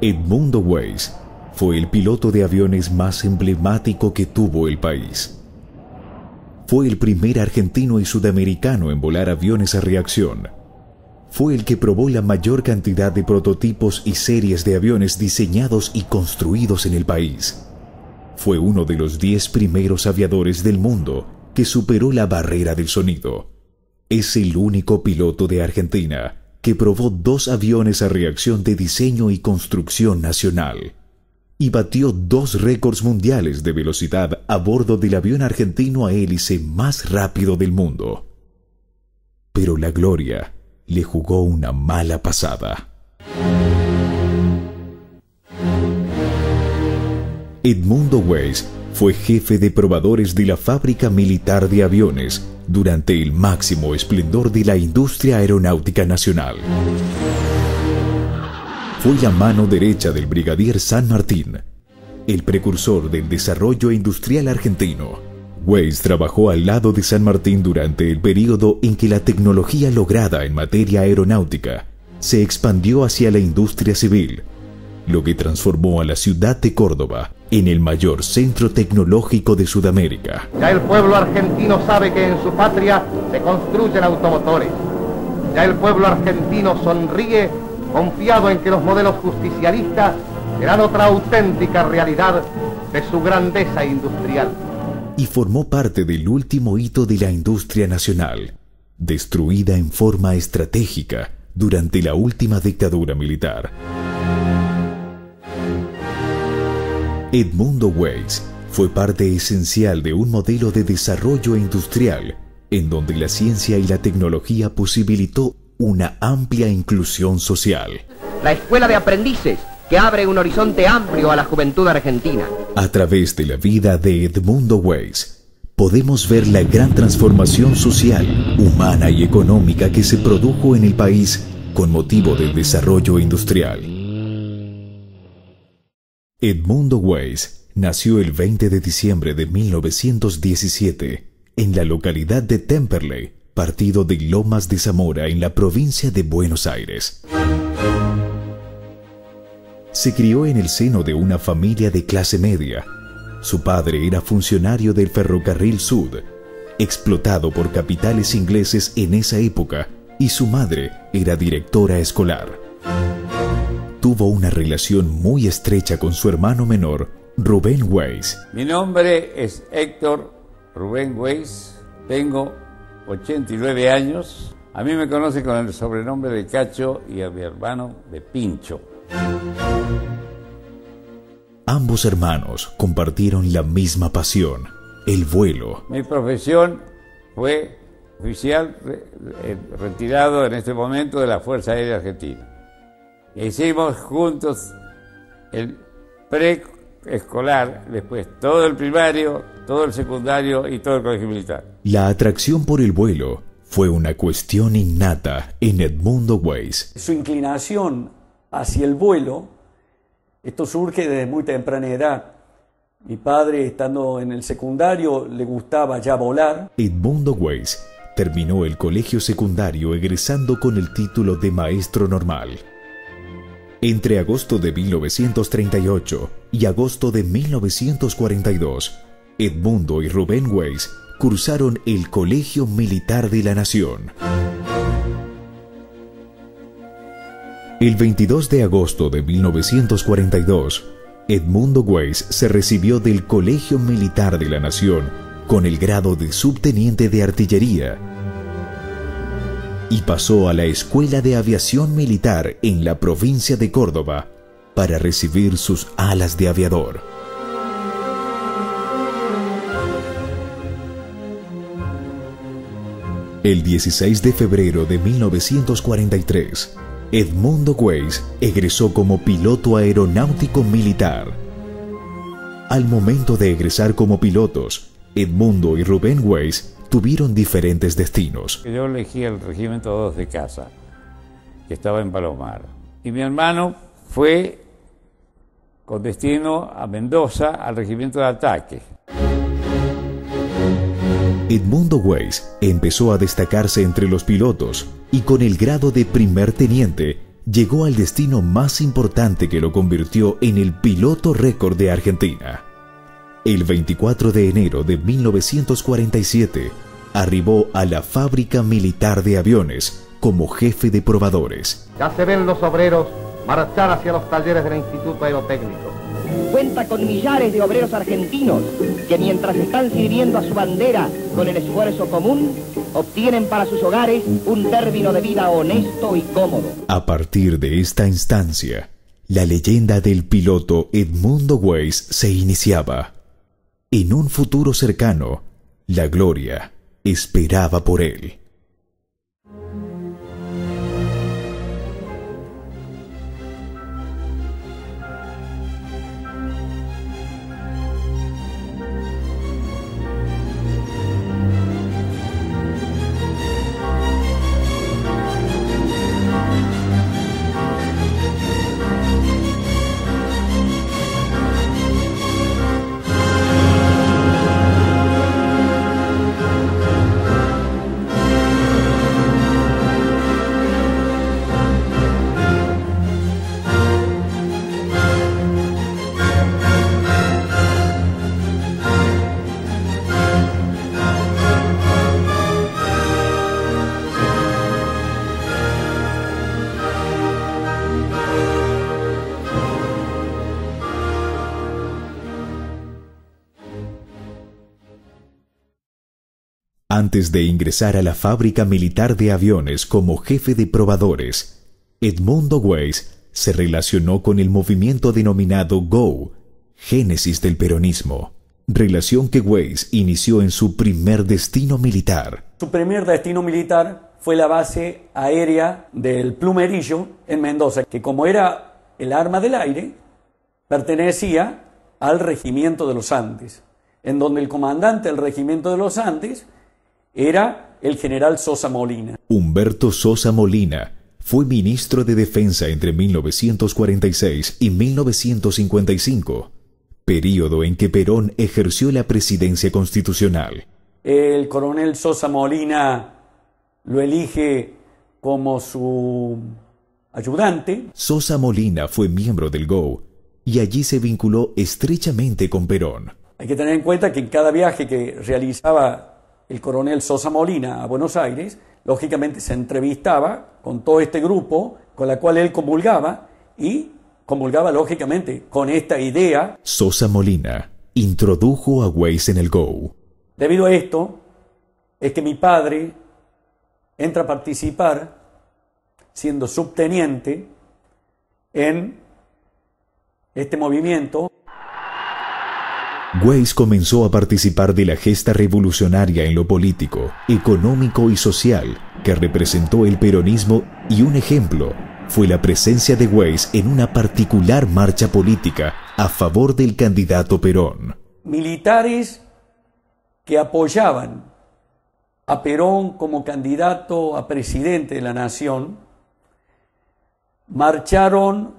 Edmundo Weiss fue el piloto de aviones más emblemático que tuvo el país. Fue el primer argentino y sudamericano en volar aviones a reacción. Fue el que probó la mayor cantidad de prototipos y series de aviones diseñados y construidos en el país. Fue uno de los 10 primeros aviadores del mundo que superó la barrera del sonido. Es el único piloto de Argentina que probó 2 aviones a reacción de diseño y construcción nacional. Y batió 2 récords mundiales de velocidad a bordo del avión argentino a hélice más rápido del mundo. Pero la gloria le jugó una mala pasada. Edmundo Weiss fue jefe de probadores de la fábrica militar de aviones durante el máximo esplendor de la industria aeronáutica nacional. Fue la mano derecha del brigadier San Martín, el precursor del desarrollo industrial argentino. Weiss trabajó al lado de San Martín durante el período en que la tecnología lograda en materia aeronáutica se expandió hacia la industria civil, lo que transformó a la ciudad de Córdoba en el mayor centro tecnológico de Sudamérica. Ya el pueblo argentino sabe que en su patria se construyen automotores. Ya el pueblo argentino sonríe confiado en que los modelos justicialistas serán otra auténtica realidad de su grandeza industrial. Y formó parte del último hito de la industria nacional, destruida en forma estratégica durante la última dictadura militar. Edmundo Weiss fue parte esencial de un modelo de desarrollo industrial en donde la ciencia y la tecnología posibilitó una amplia inclusión social. La escuela de aprendices que abre un horizonte amplio a la juventud argentina. A través de la vida de Edmundo Weiss, podemos ver la gran transformación social, humana y económica que se produjo en el país con motivo del desarrollo industrial. Edmundo Weiss nació el 20 de diciembre de 1917 en la localidad de Temperley, partido de Lomas de Zamora, en la provincia de Buenos Aires. Se crió en el seno de una familia de clase media. Su padre era funcionario del Ferrocarril Sud, explotado por capitales ingleses en esa época, y su madre era directora escolar. Tuvo una relación muy estrecha con su hermano menor, Rubén Weiss. Mi nombre es Héctor Rubén Weiss, tengo 89 años. A mí me conocen con el sobrenombre de Cacho y a mi hermano de Pincho. Ambos hermanos compartieron la misma pasión, el vuelo. Mi profesión fue oficial retirado en este momento de la Fuerza Aérea Argentina. Hicimos juntos el preescolar, después todo el primario, todo el secundario y todo el colegio militar. La atracción por el vuelo fue una cuestión innata en Edmundo Weiss. Su inclinación hacia el vuelo, esto surge desde muy temprana edad. Mi padre, estando en el secundario, le gustaba ya volar. Edmundo Weiss terminó el colegio secundario egresando con el título de maestro normal. Entre agosto de 1938 y agosto de 1942, Edmundo y Rubén Weiss cursaron el Colegio Militar de la Nación. El 22 de agosto de 1942, Edmundo Weiss se recibió del Colegio Militar de la Nación con el grado de subteniente de artillería y pasó a la Escuela de Aviación Militar en la provincia de Córdoba para recibir sus alas de aviador. El 16 de febrero de 1943, Edmundo Weiss egresó como piloto aeronáutico militar. Al momento de egresar como pilotos, Edmundo y Rubén Weiss tuvieron diferentes destinos. Yo elegí el Regimiento 2 de Casa, que estaba en Palomar. Y mi hermano fue con destino a Mendoza, al Regimiento de Ataque. Edmundo Weiss empezó a destacarse entre los pilotos y con el grado de primer teniente llegó al destino más importante que lo convirtió en el piloto récord de Argentina. El 24 de enero de 1947, arribó a la Fábrica Militar de Aviones como jefe de probadores. Ya se ven los obreros marchar hacia los talleres del Instituto Aerotécnico. Cuenta con millares de obreros argentinos que mientras están sirviendo a su bandera con el esfuerzo común, obtienen para sus hogares un término de vida honesto y cómodo. A partir de esta instancia, la leyenda del piloto Edmundo Weiss se iniciaba. En un futuro cercano, la gloria esperaba por él. Antes de ingresar a la Fábrica Militar de Aviones como jefe de probadores, Edmundo Weiss se relacionó con el movimiento denominado GO, génesis del peronismo, relación que Weiss inició en su primer destino militar. Su primer destino militar fue la base aérea del Plumerillo en Mendoza, que como era el arma del aire, pertenecía al Regimiento de los Andes, en donde el comandante del Regimiento de los Andes era el general Sosa Molina. Humberto Sosa Molina fue ministro de Defensa entre 1946 y 1955, período en que Perón ejerció la presidencia constitucional. El coronel Sosa Molina lo elige como su ayudante. Sosa Molina fue miembro del GO y allí se vinculó estrechamente con Perón. Hay que tener en cuenta que en cada viaje que realizaba el coronel Sosa Molina a Buenos Aires, lógicamente se entrevistaba con todo este grupo con la cual él comulgaba y comulgaba lógicamente con esta idea. Sosa Molina introdujo a Weiss en el GO. Debido a esto es que mi padre entra a participar siendo subteniente en este movimiento. Weiss comenzó a participar de la gesta revolucionaria en lo político, económico y social que representó el peronismo, y un ejemplo fue la presencia de Weiss en una particular marcha política a favor del candidato Perón. Militares que apoyaban a Perón como candidato a presidente de la nación marcharon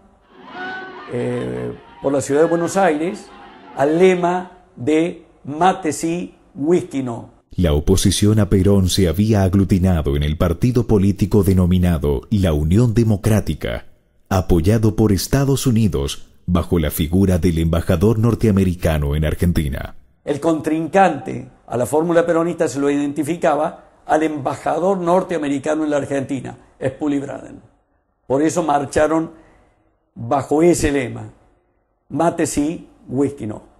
por la ciudad de Buenos Aires al lema de Mate sí, whisky no. La oposición a Perón se había aglutinado en el partido político denominado la Unión Democrática, apoyado por Estados Unidos bajo la figura del embajador norteamericano en Argentina. El contrincante a la fórmula peronista se lo identificaba al embajador norteamericano en la Argentina, Spully Braden. Por eso marcharon bajo ese lema, Mate sí, whisky no.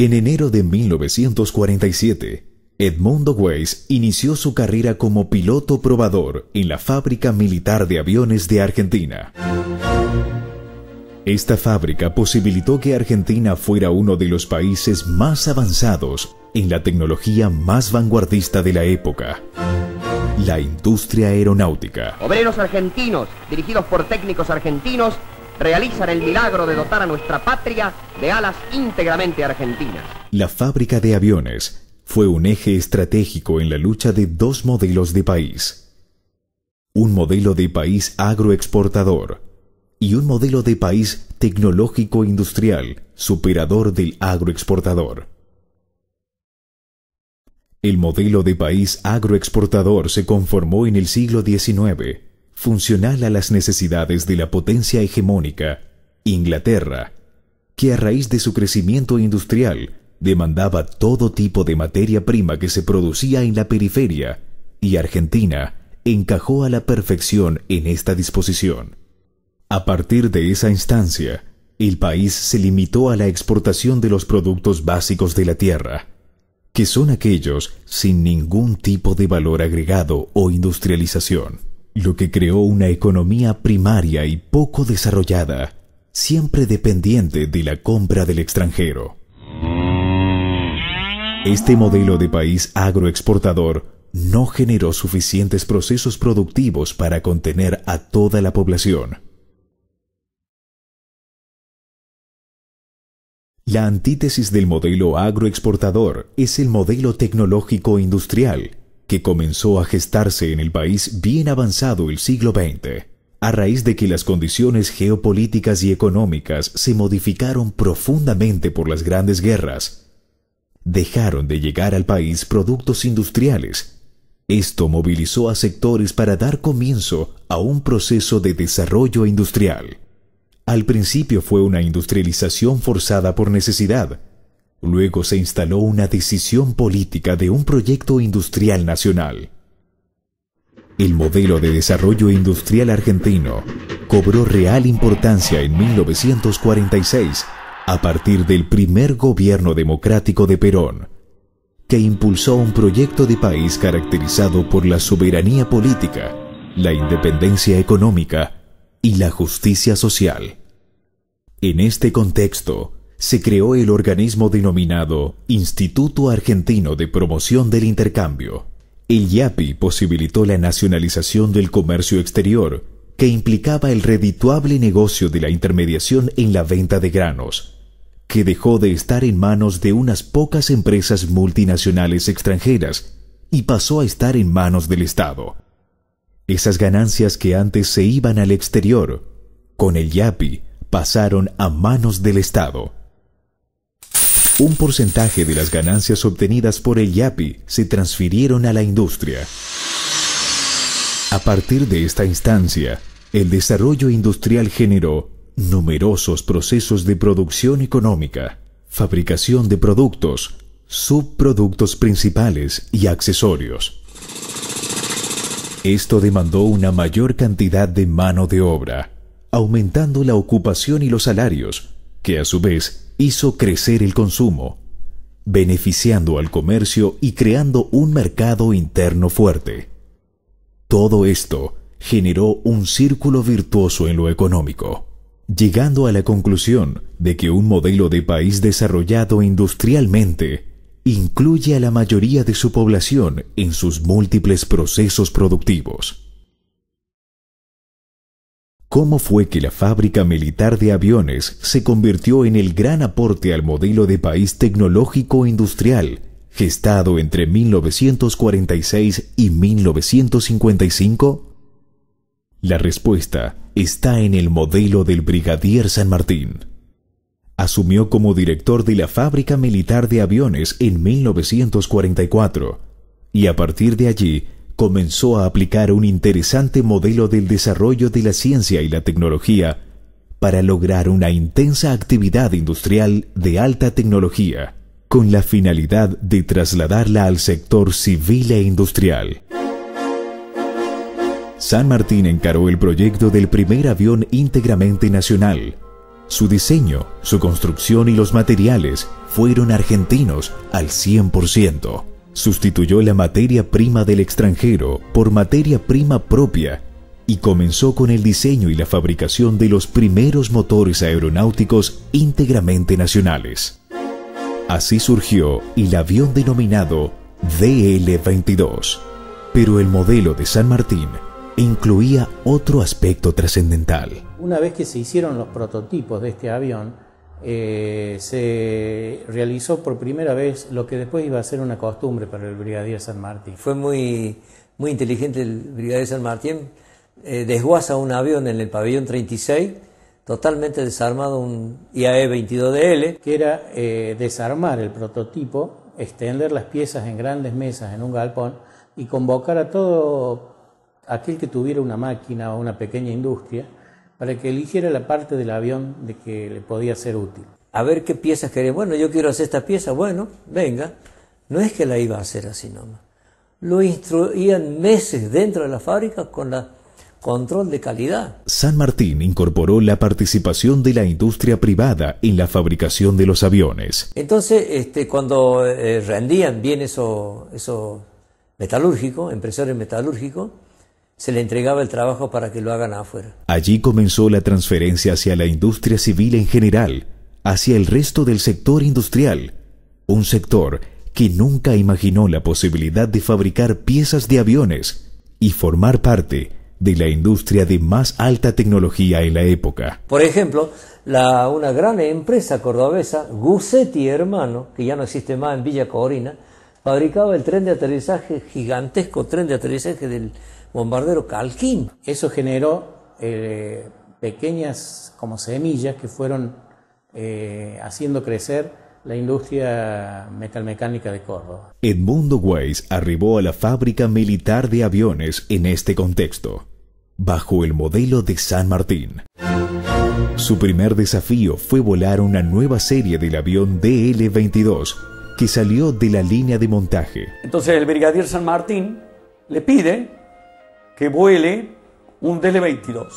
En enero de 1947, Edmundo Weiss inició su carrera como piloto probador en la Fábrica Militar de Aviones de Argentina. Esta fábrica posibilitó que Argentina fuera uno de los países más avanzados en la tecnología más vanguardista de la época, la industria aeronáutica. Obreros argentinos, dirigidos por técnicos argentinos, realizan el milagro de dotar a nuestra patria de alas íntegramente argentinas. La fábrica de aviones fue un eje estratégico en la lucha de dos modelos de país. Un modelo de país agroexportador y un modelo de país tecnológico-industrial superador del agroexportador. El modelo de país agroexportador se conformó en el siglo XIX, funcional a las necesidades de la potencia hegemónica, Inglaterra, que a raíz de su crecimiento industrial demandaba todo tipo de materia prima que se producía en la periferia, y Argentina encajó a la perfección en esta disposición. A partir de esa instancia, el país se limitó a la exportación de los productos básicos de la tierra, que son aquellos sin ningún tipo de valor agregado o industrialización, lo que creó una economía primaria y poco desarrollada, siempre dependiente de la compra del extranjero. Este modelo de país agroexportador no generó suficientes procesos productivos para contener a toda la población. La antítesis del modelo agroexportador es el modelo tecnológico-industrial, que comenzó a gestarse en el país bien avanzado el siglo XX, a raíz de que las condiciones geopolíticas y económicas se modificaron profundamente por las grandes guerras. Dejaron de llegar al país productos industriales. Esto movilizó a sectores para dar comienzo a un proceso de desarrollo industrial. Al principio fue una industrialización forzada por necesidad. Luego se instaló una decisión política de un proyecto industrial nacional. El modelo de desarrollo industrial argentino cobró real importancia en 1946 a partir del primer gobierno democrático de Perón, que impulsó un proyecto de país caracterizado por la soberanía política, la independencia económica y la justicia social. En este contexto, se creó el organismo denominado Instituto Argentino de Promoción del Intercambio. El IAPI posibilitó la nacionalización del comercio exterior, que implicaba el redituable negocio de la intermediación en la venta de granos, que dejó de estar en manos de unas pocas empresas multinacionales extranjeras y pasó a estar en manos del Estado. Esas ganancias que antes se iban al exterior, con el IAPI pasaron a manos del Estado. Un porcentaje de las ganancias obtenidas por el IAPI se transfirieron a la industria. A partir de esta instancia, el desarrollo industrial generó numerosos procesos de producción económica, fabricación de productos, subproductos principales y accesorios. Esto demandó una mayor cantidad de mano de obra, aumentando la ocupación y los salarios, que a su vez hizo crecer el consumo, beneficiando al comercio y creando un mercado interno fuerte. Todo esto generó un círculo virtuoso en lo económico, llegando a la conclusión de que un modelo de país desarrollado industrialmente incluye a la mayoría de su población en sus múltiples procesos productivos. ¿Cómo fue que la Fábrica Militar de Aviones se convirtió en el gran aporte al modelo de país tecnológico-industrial gestado entre 1946 y 1955? La respuesta está en el modelo del brigadier San Martín. Asumió como director de la Fábrica Militar de Aviones en 1944 y a partir de allí comenzó a aplicar un interesante modelo del desarrollo de la ciencia y la tecnología para lograr una intensa actividad industrial de alta tecnología, con la finalidad de trasladarla al sector civil e industrial. San Martín encaró el proyecto del primer avión íntegramente nacional. Su diseño, su construcción y los materiales fueron argentinos al 100%. Sustituyó la materia prima del extranjero por materia prima propia y comenzó con el diseño y la fabricación de los primeros motores aeronáuticos íntegramente nacionales. Así surgió el avión denominado DL-22. Pero el modelo de San Martín incluía otro aspecto trascendental. Una vez que se hicieron los prototipos de este avión, se realizó por primera vez lo que después iba a ser una costumbre para el brigadier San Martín. Fue muy inteligente el brigadier San Martín. Desguaza un avión en el pabellón 36, totalmente desarmado, un IAE-22DL. Que era desarmar el prototipo, extender las piezas en grandes mesas en un galpón y convocar a todo aquel que tuviera una máquina o una pequeña industria para que eligiera la parte del avión de que le podía ser útil. A ver qué piezas quería. Bueno, yo quiero hacer esta pieza, bueno, venga. No es que la iba a hacer así nomás. Lo instruían meses dentro de la fábrica con la control de calidad. San Martín incorporó la participación de la industria privada en la fabricación de los aviones. Entonces, cuando rendían bien eso metalúrgico, empresarios metalúrgicos, se le entregaba el trabajo para que lo hagan afuera. Allí comenzó la transferencia hacia la industria civil en general, hacia el resto del sector industrial, un sector que nunca imaginó la posibilidad de fabricar piezas de aviones y formar parte de la industria de más alta tecnología en la época. Por ejemplo, una gran empresa cordobesa, Gussetti Hermano, que ya no existe más en Villa Corina, fabricaba el tren de aterrizaje, gigantesco tren de aterrizaje del bombardero Calquín. Eso generó pequeñas como semillas que fueron haciendo crecer la industria metalmecánica de Córdoba. Edmundo Weiss arribó a la fábrica militar de aviones en este contexto, bajo el modelo de San Martín. Su primer desafío fue volar una nueva serie del avión DL-22 que salió de la línea de montaje. Entonces el brigadier San Martín le pide que vuele un DL-22,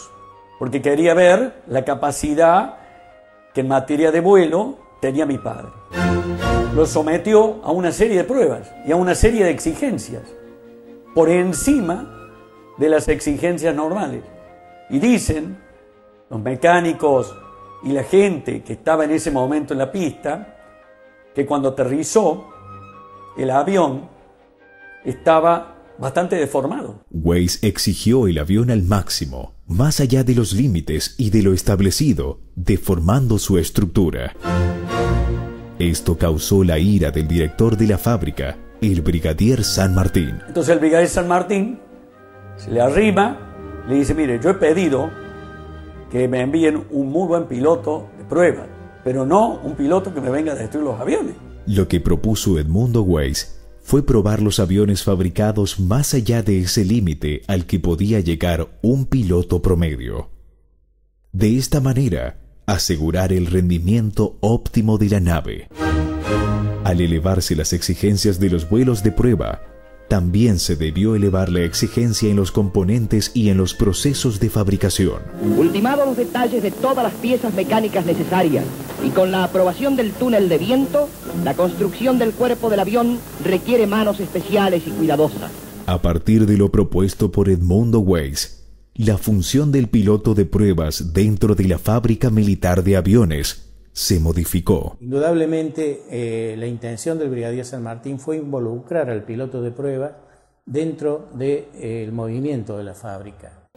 porque quería ver la capacidad que en materia de vuelo tenía mi padre. Lo sometió a una serie de pruebas y a una serie de exigencias, por encima de las exigencias normales. Y dicen los mecánicos y la gente que estaba en ese momento en la pista, que cuando aterrizó, el avión estaba bastante deformado. Weiss exigió el avión al máximo, más allá de los límites y de lo establecido, deformando su estructura. Esto causó la ira del director de la fábrica, el brigadier San Martín. Entonces el brigadier San Martín se le arrima, le dice: mire, yo he pedido que me envíen un muy buen piloto de prueba, pero no un piloto que me venga a destruir los aviones. Lo que propuso Edmundo Weiss fue probar los aviones fabricados más allá de ese límite al que podía llegar un piloto promedio. De esta manera, asegurar el rendimiento óptimo de la nave. Al elevarse las exigencias de los vuelos de prueba, también se debió elevar la exigencia en los componentes y en los procesos de fabricación. Ultimados los detalles de todas las piezas mecánicas necesarias y con la aprobación del túnel de viento, la construcción del cuerpo del avión requiere manos especiales y cuidadosas. A partir de lo propuesto por Edmundo Weiss, la función del piloto de pruebas dentro de la fábrica militar de aviones se modificó. Indudablemente, la intención del brigadier San Martín fue involucrar al piloto de prueba dentro del movimiento de la fábrica.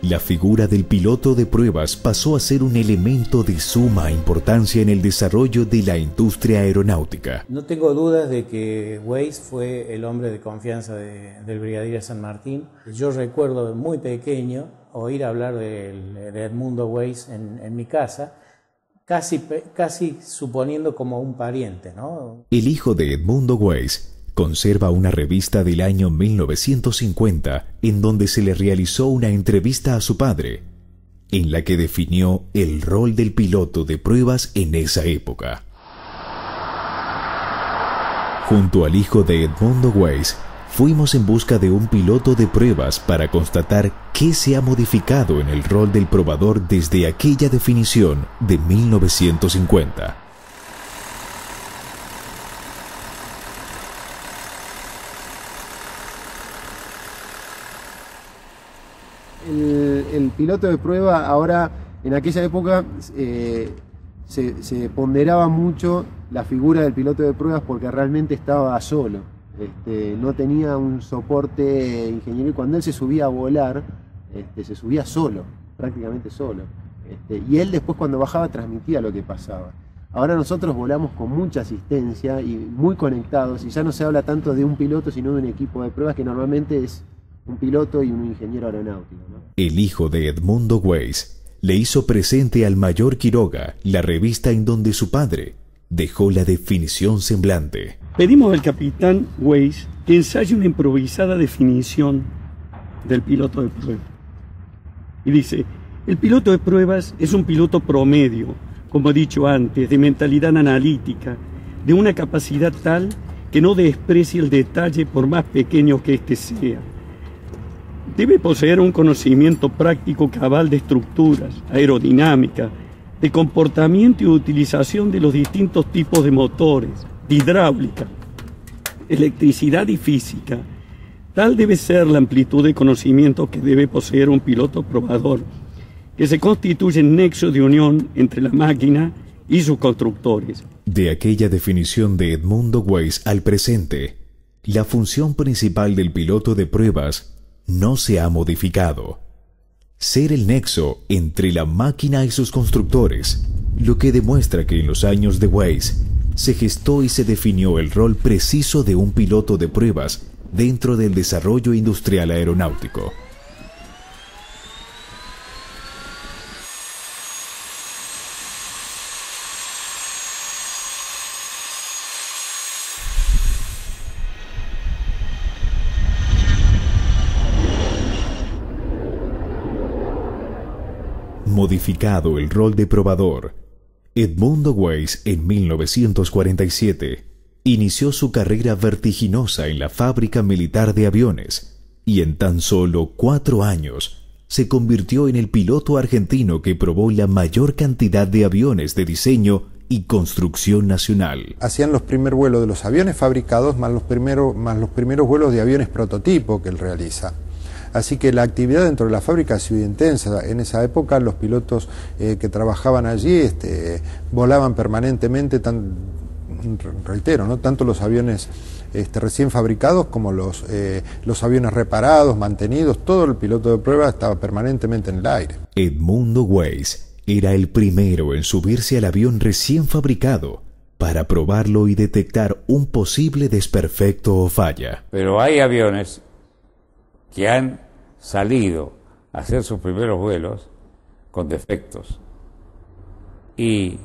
La figura del piloto de pruebas pasó a ser un elemento de suma importancia en el desarrollo de la industria aeronáutica. No tengo dudas de que Weiss fue el hombre de confianza del brigadier San Martín. Yo recuerdo muy pequeño oír hablar de Edmundo Weiss en mi casa, casi suponiendo como un pariente, ¿no? El hijo de Edmundo Weiss conserva una revista del año 1950 en donde se le realizó una entrevista a su padre, en la que definió el rol del piloto de pruebas en esa época. Junto al hijo de Edmundo Weiss, fuimos en busca de un piloto de pruebas para constatar qué se ha modificado en el rol del probador desde aquella definición de 1950. El piloto de prueba ahora, en aquella época, se ponderaba mucho la figura del piloto de pruebas porque realmente estaba solo. No tenía un soporte ingeniero y cuando él se subía a volar, se subía solo, prácticamente solo. Y él después cuando bajaba transmitía lo que pasaba. Ahora nosotros volamos con mucha asistencia y muy conectados y ya no se habla tanto de un piloto sino de un equipo de pruebas que normalmente es un piloto y un ingeniero aeronáutico, ¿no? El hijo de Edmundo Weiss le hizo presente al mayor Quiroga la revista en donde su padre dejó la definición semblante. Pedimos al capitán Weiss que ensaye una improvisada definición del piloto de prueba. Y dice, el piloto de pruebas es un piloto promedio, como he dicho antes, de mentalidad analítica, de una capacidad tal que no desprecie el detalle por más pequeño que éste sea. Debe poseer un conocimiento práctico cabal de estructuras, aerodinámica, de comportamiento y utilización de los distintos tipos de motores, de hidráulica, electricidad y física. Tal debe ser la amplitud de conocimiento que debe poseer un piloto probador, que se constituye en nexo de unión entre la máquina y sus constructores. De aquella definición de Edmundo Weiss al presente, la función principal del piloto de pruebas no se ha modificado. Ser el nexo entre la máquina y sus constructores, lo que demuestra que en los años de Weiss se gestó y se definió el rol preciso de un piloto de pruebas dentro del desarrollo industrial aeronáutico. Modificado el rol de probador, Edmundo Weiss en 1947 inició su carrera vertiginosa en la fábrica militar de aviones y en tan solo 4 años se convirtió en el piloto argentino que probó la mayor cantidad de aviones de diseño y construcción nacional. Hacían los primeros vuelos de los aviones fabricados más los primeros vuelos de aviones prototipo que él realiza. Así que la actividad dentro de la fábrica ha sido intensa. En esa época los pilotos que trabajaban allí volaban permanentemente, reitero, ¿no? Tanto los aviones recién fabricados como los aviones reparados, mantenidos, todo el piloto de prueba estaba permanentemente en el aire. Edmundo Weiss era el primero en subirse al avión recién fabricado para probarlo y detectar un posible desperfecto o falla. Pero hay aviones que han salido a hacer sus primeros vuelos con defectos. Y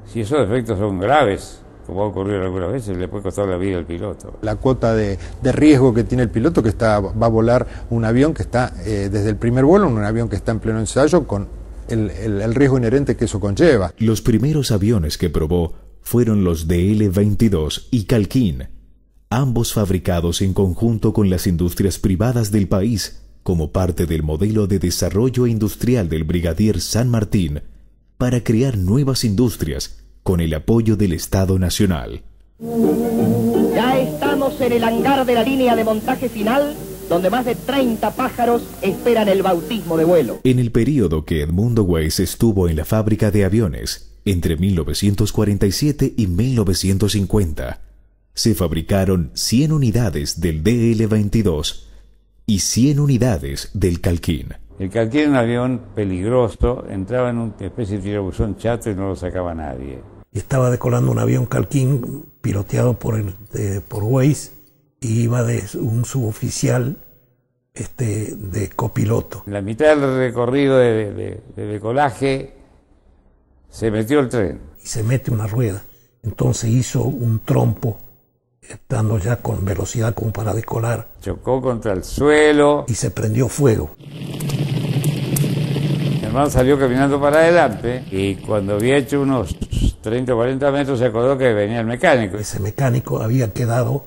si esos defectos son graves, como ha ocurrido algunas veces, le puede costar la vida al piloto. La cuota de riesgo que tiene el piloto que va a volar un avión que está desde el primer vuelo, un avión que está en pleno ensayo, con el riesgo inherente que eso conlleva. Los primeros aviones que probó fueron los DL-22 y Calquín, ambos fabricados en conjunto con las industrias privadas del país como parte del modelo de desarrollo industrial del Brigadier San Martín para crear nuevas industrias con el apoyo del Estado Nacional. Ya estamos en el hangar de la línea de montaje final, donde más de 30 pájaros esperan el bautismo de vuelo. En el periodo que Edmundo Weiss estuvo en la fábrica de aviones, entre 1947 y 1950, se fabricaron 100 unidades del DL-22 y 100 unidades del Calquín. El Calquín era un avión peligroso, entraba en una especie de tirabuzón chato y no lo sacaba nadie. Estaba decolando un avión Calquín piloteado por Weiss y iba de un suboficial de copiloto. En la mitad del recorrido de decolaje se metió el tren. Y se mete una rueda. Entonces hizo un trompo, estando ya con velocidad como para decolar. Chocó contra el suelo. Y se prendió fuego. Mi hermano salió caminando para adelante y cuando había hecho unos 30 o 40 metros se acordó que venía el mecánico. Ese mecánico había quedado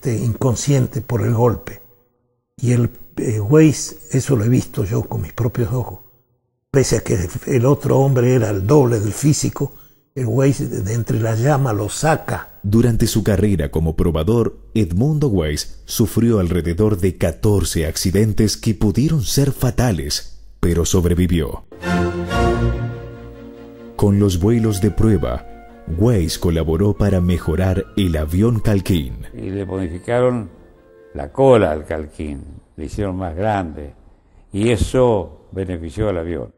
inconsciente por el golpe. Y el Weiss, eso lo he visto yo con mis propios ojos, pese a que el otro hombre era el doble del físico, el Weiss de entre la llama lo saca. Durante su carrera como probador, Edmundo Weiss sufrió alrededor de 14 accidentes que pudieron ser fatales, pero sobrevivió. Con los vuelos de prueba, Weiss colaboró para mejorar el avión Calquín. Y le modificaron la cola al Calquín, le hicieron más grande, y eso benefició al avión.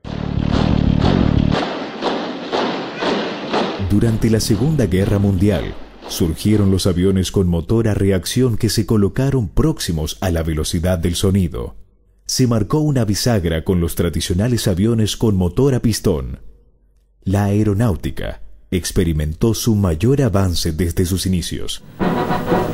Durante la Segunda Guerra Mundial, surgieron los aviones con motor a reacción que se colocaron próximos a la velocidad del sonido. Se marcó una bisagra con los tradicionales aviones con motor a pistón. La aeronáutica experimentó su mayor avance desde sus inicios.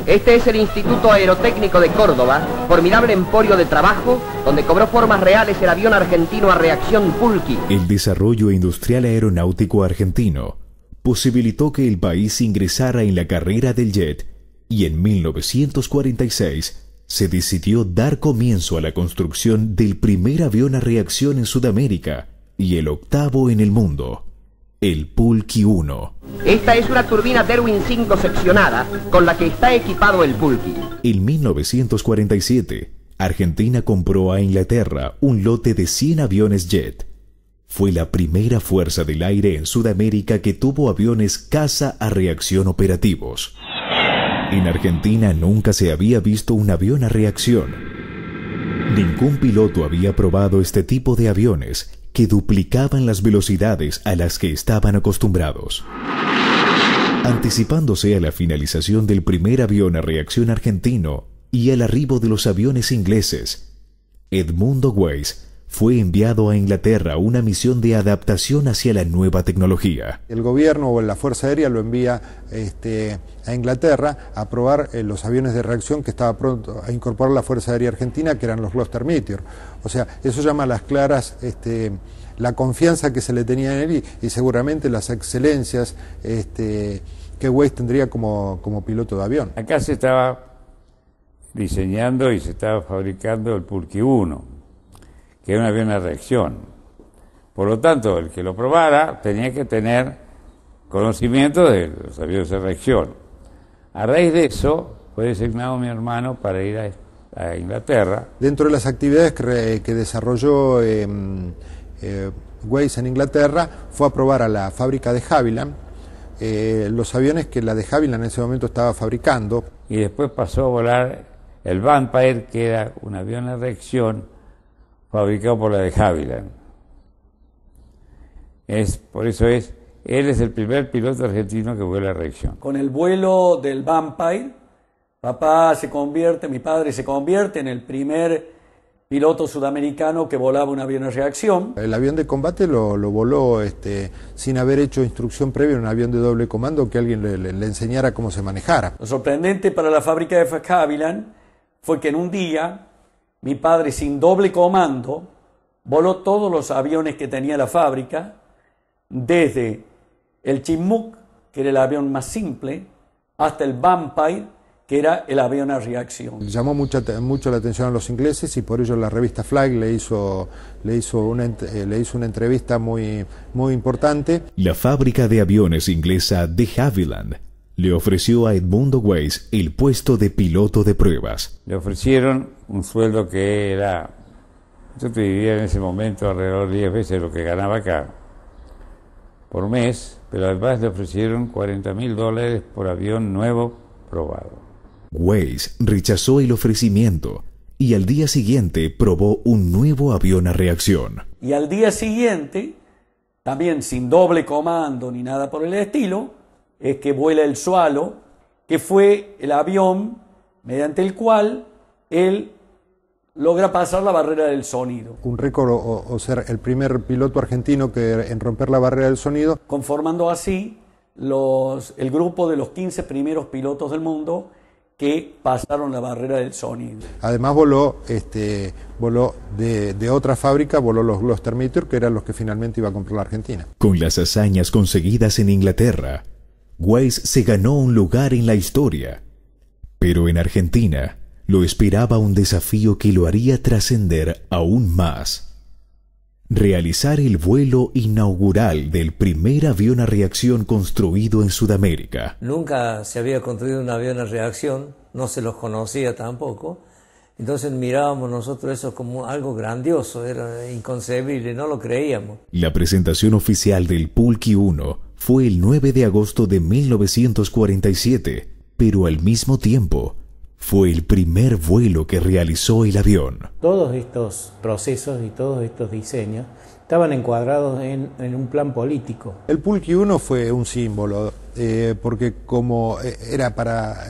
Este es el Instituto Aerotécnico de Córdoba, formidable emporio de trabajo, donde cobró formas reales el avión argentino a reacción Pulqui. El desarrollo industrial aeronáutico argentino posibilitó que el país ingresara en la carrera del jet y en 1946 se decidió dar comienzo a la construcción del primer avión a reacción en Sudamérica y el octavo en el mundo, el Pulqui 1. Esta es una turbina Derwin 5 seccionada con la que está equipado el Pulqui. En 1947, Argentina compró a Inglaterra un lote de 100 aviones jet. Fue la primera fuerza del aire en Sudamérica que tuvo aviones caza a reacción operativos. En Argentina nunca se había visto un avión a reacción. Ningún piloto había probado este tipo de aviones que duplicaban las velocidades a las que estaban acostumbrados. Anticipándose a la finalización del primer avión a reacción argentino y al arribo de los aviones ingleses, Edmundo Weiss fue enviado a Inglaterra a una misión de adaptación hacia la nueva tecnología. El gobierno o la Fuerza Aérea lo envía a Inglaterra a probar los aviones de reacción que estaba pronto a incorporar la Fuerza Aérea Argentina, que eran los Gloster Meteor. O sea, eso llama a las claras la confianza que se le tenía en él y seguramente las excelencias que Weiss tendría como piloto de avión. Acá se estaba diseñando y se estaba fabricando el Pulqui 1, que era un avión a reacción. Por lo tanto, el que lo probara tenía que tener conocimiento de los aviones de reacción. A raíz de eso, fue designado mi hermano para ir a Inglaterra. Dentro de las actividades que desarrolló Weiss en Inglaterra, fue a probar a la fábrica de Havilland los aviones que la de Havilland en ese momento estaba fabricando. Y después pasó a volar el Vampire, que era un avión a reacción fabricado por la de Havilland. Él es el primer piloto argentino que vuela a reacción. Con el vuelo del Vampire, mi padre se convierte en el primer piloto sudamericano que volaba un avión a reacción. El avión de combate lo voló sin haber hecho instrucción previa en un avión de doble comando, que alguien le enseñara cómo se manejara. Lo sorprendente para la fábrica de Havilland fue que en un día mi padre, sin doble comando, voló todos los aviones que tenía la fábrica, desde el Chinook, que era el avión más simple, hasta el Vampire, que era el avión a reacción. Llamó mucho la atención a los ingleses y por ello la revista Flag le hizo una entrevista muy importante. La fábrica de aviones inglesa de Havilland le ofreció a Edmundo Weiss el puesto de piloto de pruebas. Le ofrecieron un sueldo que era, yo te diría en ese momento, alrededor de 10 veces lo que ganaba acá, por mes, pero además le ofrecieron $40.000 por avión nuevo probado. Weiss rechazó el ofrecimiento y al día siguiente probó un nuevo avión a reacción. Y al día siguiente, también sin doble comando ni nada por el estilo, es que vuela el Swallow, que fue el avión mediante el cual él logra pasar la barrera del sonido. Un récord o ser el primer piloto argentino en romper la barrera del sonido. Conformando así el grupo de los 15 primeros pilotos del mundo que pasaron la barrera del sonido. Además voló de otra fábrica, voló los Gloster Meteor, que eran los que finalmente iba a comprar la Argentina. Con las hazañas conseguidas en Inglaterra, Weiss se ganó un lugar en la historia, Pero en Argentina lo esperaba un desafío que lo haría trascender aún más. Realizar el vuelo inaugural del primer avión a reacción construido en Sudamérica. Nunca se había construido un avión a reacción, no se los conocía tampoco. Entonces mirábamos nosotros eso como algo grandioso, era inconcebible, no lo creíamos. La presentación oficial del Pulqui 1 fue el 9 de agosto de 1947, pero al mismo tiempo fue el primer vuelo que realizó el avión. Todos estos procesos y todos estos diseños estaban encuadrados en un plan político. El Pulqui 1 fue un símbolo, porque como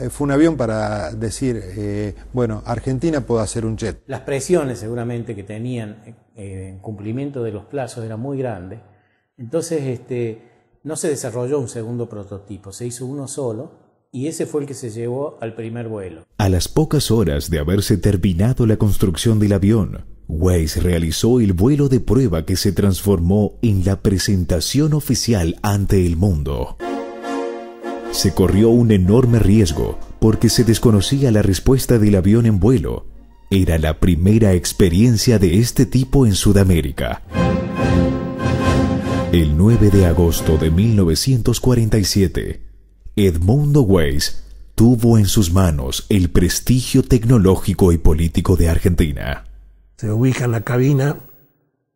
fue un avión para decir, bueno, Argentina puede hacer un jet. Las presiones seguramente que tenían en cumplimiento de los plazos eran muy grandes, entonces no se desarrolló un segundo prototipo, se hizo uno solo. Y ese fue el que se llevó al primer vuelo. A las pocas horas de haberse terminado la construcción del avión, Weiss realizó el vuelo de prueba que se transformó en la presentación oficial ante el mundo. Se corrió un enorme riesgo porque se desconocía la respuesta del avión en vuelo. Era la primera experiencia de este tipo en Sudamérica. El 9 de agosto de 1947, Edmundo Weiss tuvo en sus manos el prestigio tecnológico y político de Argentina. Se ubica en la cabina,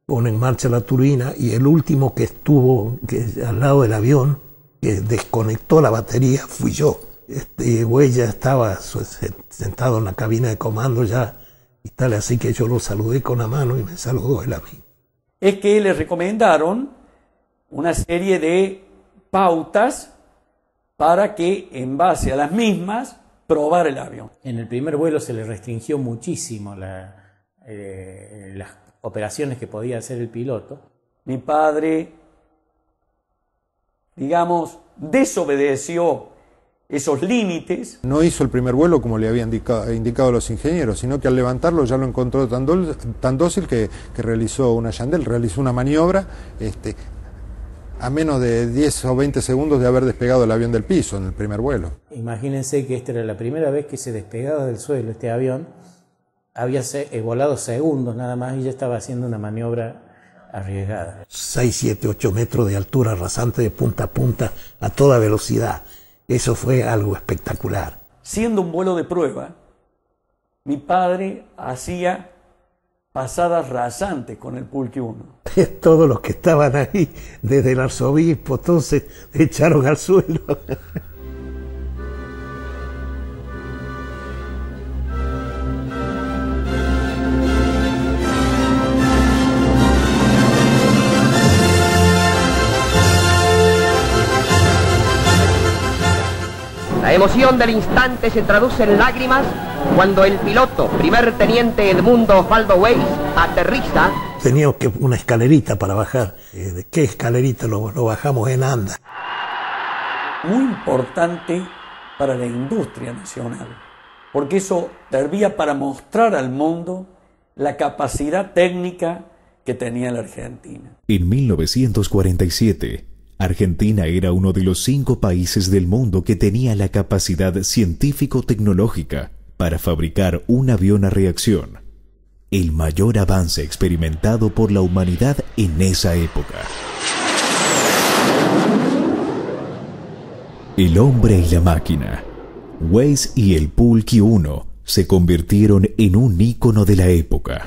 pone en marcha la turbina y el último que estuvo al lado del avión, que desconectó la batería, fui yo. Weiss ya estaba sentado en la cabina de comando ya y tal, así que yo lo saludé con la mano y me saludó él a mí. Es que le recomendaron una serie de pautas para que, en base a las mismas, probar el avión. En el primer vuelo se le restringió muchísimo las operaciones que podía hacer el piloto. Mi padre, digamos, desobedeció esos límites. No hizo el primer vuelo como le habían indicado los ingenieros, sino que al levantarlo ya lo encontró tan dócil que realizó una chandelle, realizó una maniobra a menos de 10 o 20 segundos de haber despegado el avión del piso en el primer vuelo. Imagínense que esta era la primera vez que se despegaba del suelo este avión. Había volado segundos nada más y ya estaba haciendo una maniobra arriesgada. 6, 7, 8 metros de altura rasante de punta a punta a toda velocidad. Eso fue algo espectacular. Siendo un vuelo de prueba, mi padre hacía pasadas rasantes con el Pulqui 1. Todos los que estaban ahí, desde el arzobispo, entonces echaron al suelo. La emoción del instante se traduce en lágrimas cuando el piloto, primer teniente Edmundo Osvaldo Weiss, aterriza. Teníamos una escalerita para bajar. ¿De qué escalerita? Lo bajamos en anda. Muy importante para la industria nacional, porque eso servía para mostrar al mundo la capacidad técnica que tenía la Argentina. En 1947, Argentina era uno de los 5 países del mundo que tenía la capacidad científico-tecnológica para fabricar un avión a reacción, el mayor avance experimentado por la humanidad en esa época. El hombre y la máquina, Weiss y el Pulqui 1 se convirtieron en un ícono de la época.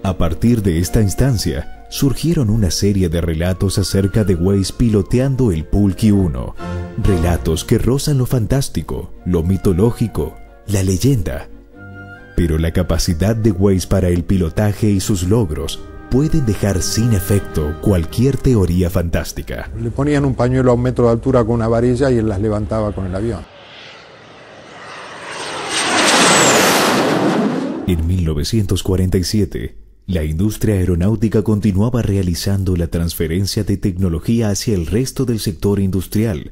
A partir de esta instancia, surgieron una serie de relatos acerca de Weiss piloteando el Pulqui 1. Relatos que rozan lo fantástico, lo mitológico, la leyenda. Pero la capacidad de Weiss para el pilotaje y sus logros pueden dejar sin efecto cualquier teoría fantástica. Le ponían un pañuelo a 1 metro de altura con una varilla y él las levantaba con el avión. En 1947, la industria aeronáutica continuaba realizando la transferencia de tecnología hacia el resto del sector industrial,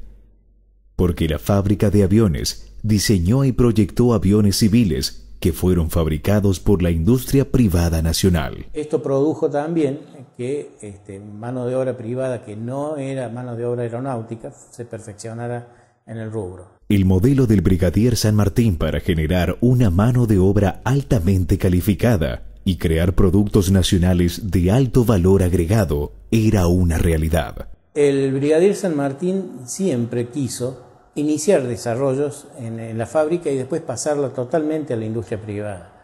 porque la fábrica de aviones diseñó y proyectó aviones civiles que fueron fabricados por la industria privada nacional. Esto produjo también que mano de obra privada, que no era mano de obra aeronáutica, se perfeccionara el rubro. El modelo del Brigadier San Martín para generar una mano de obra altamente calificada y crear productos nacionales de alto valor agregado era una realidad. El Brigadier San Martín siempre quiso iniciar desarrollos en la fábrica y después pasarla totalmente a la industria privada.